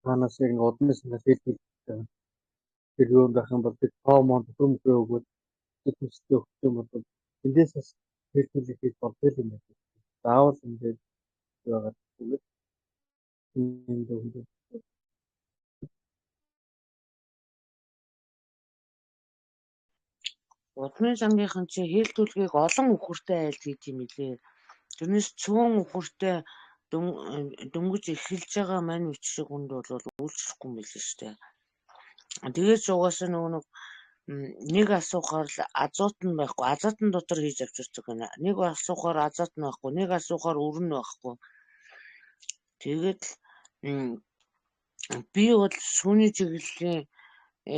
танаас яг одны сангаас хэлбэл тэр юу байх юм бол тэр тоомон төмхөө өгөөд төсөлтөө өгөх юм бол эндээс бас хэлбэлийг хийж болдог юм байна. Заавал ингээд байгаа зүгээр энэ Удмын сангийнхан чи хэлтүүлгийг олон үхэртэй айлт хийж юм илээ. Тэрнээс цөөн үхэртэй дөнгөж эхэлж байгаа мань үч шиг хүнд бол үйлчлэхгүй мэлээ штэ. Тэгээд ч угаасаа нөгөө нэг асуухаар л азот нь байхгүй, азотын дотор хийж авчирдаг гэнэ. Нэг асуухаар азот нь байхгүй, нэг асуухаар өр нь байхгүй. Тэгээд би бол сүүний чиглэлийн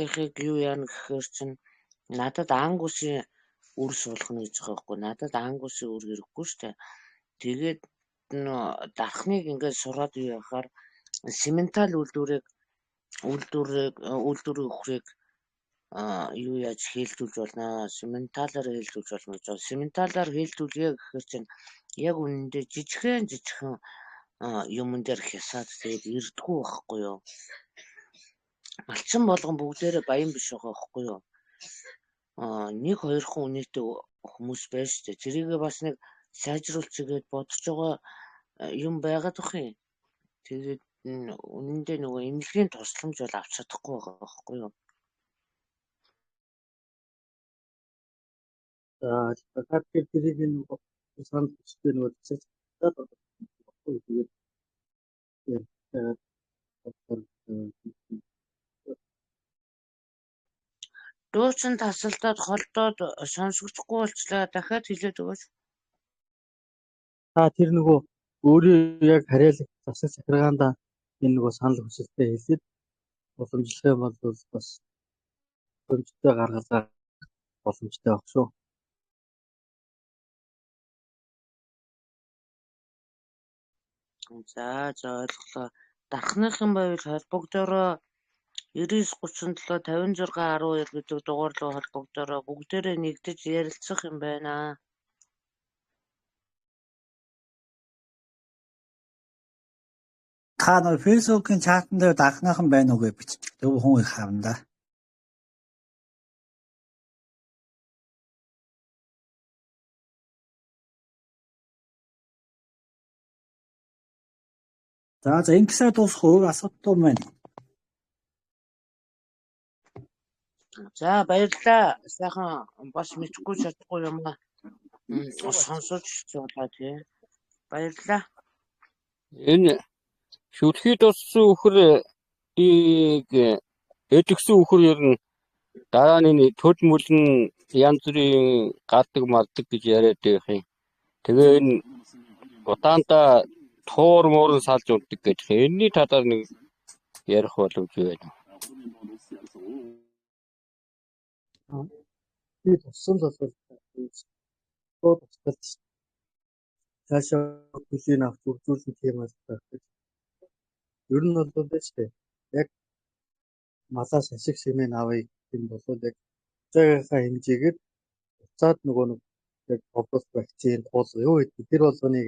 эхийг юу яана гэхээр чинь надад ангусын үр суулгана гэж байгаа байхгүй. Надад ангусын үр хэрэггүй штэ. Тэгээд дархныг ингээд сураад юу яхаар сементал үйлдвэрийг ухрыг юу яаж хэлтүүлж болно? Сементалаар хэлтүүлж болно гэж байна. Сементалаар хэлтүүлье гэхээр чинь яг үнэндээ жижигхэн юмн дээр хясаад тэгээд эрдгүү байхгүй юу? Малчин болгон бүгдээрээ баян биш байгаа байхгүй юу? Нэг хоёрхан үнэтэй хүмүүс байж штэ. Тэрийгээ бас нэг сайжруулж игээд бодож байгаа юм байгаад бах юм. Тэгээд үнэндээ нөгөө эмнэлгийн тусламж бол авч чадахгүй байгаа байхгүй юу? дахиад тэрийг нөгөө санал хүчтэй нөгөө засаж Дуучин тасалдаад холдоод сонсогдохгүй болчлаа. Дахиад хэлээд өгөөч. та тэр нөгөө өөрөө яг харьяалал засаж захиргаанда энэ нөгөө санал хүчтэй хэлээд боломжтой бол бас боломжтой гаргалгаа боломжтой баг шүү. За ойлголоо. Дархныхан байвал холбогдороо 99375612 гэдэг дугаар руу холбогдороо бүгдээрээ нэгдэж ярилцах юм байна. Та нар Facebook-ийн чатан дээр дархныхан байна уу гэж бичдэг. Төв хүн их харна да. За ингэсээр дуусах өөр асуудал байна. За баярлалаа. Сайхан бас мэдхгүй чадахгүй юм аа. Сонсож байгаа тий. Баярлалаа. Энэ шүлхий туссан үхрийг эдгсэн үхэр ер нь дараа нь төл мөлн янз бүрийн гадаг мардаг гэж яриад байх юм. Тэгээ энэ удаандаа туур муурын салж унтдаг гэж. Энэний талаар нэг ярих боломж байна. Би туссан л бол тусгалж цаашаа хүлийн авч үржүүлэх юм байна. Ер нь бол дээ яг малаас ашиг сэмэн авъя гэм бол яг цагийнхаа хэмжээгээр буцаад нөгөө нэг яг облас вакцин туулах юу гэдэг тэр болгоныг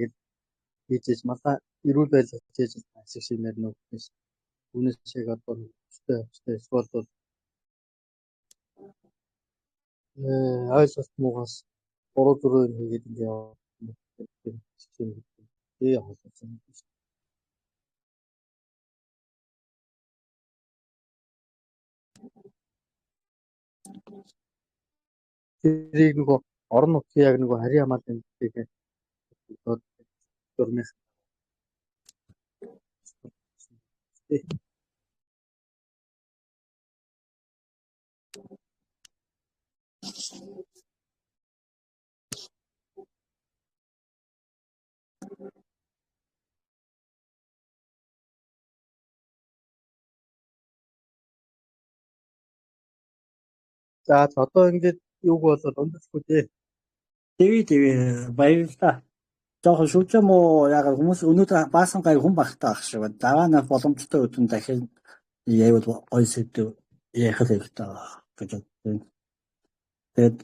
хийж малаа эрүүл байдал хийж ашиг сэмээр нөгөөс үнэс шиг одоо өстэй эсвэл бол ойлголт муугаас 3-4 хийгээд ингэ явах юм. Тэгээ холбоосон. тэрийг нөгөө орон нутгийн яг нөгөө харийн хамааллын тийг дурмаас за одоо ингээд юуг бол өндөрлөхгүй дээ. TV баярлалаа. Жоохон шүлж юм уу? Яг хүмүүс өнөөдөр баасан гай хүн багтаа ах шиг байна. Дараа нь боломжтой өдөр дахин яавал гоё сэдв ярих хэрэгтэй гэж бодсон. Тэгээд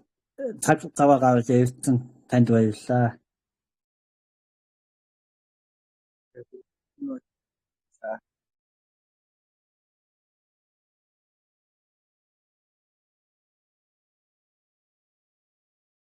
цаг цаваа гаргаж ярьсан танд баярлалаа.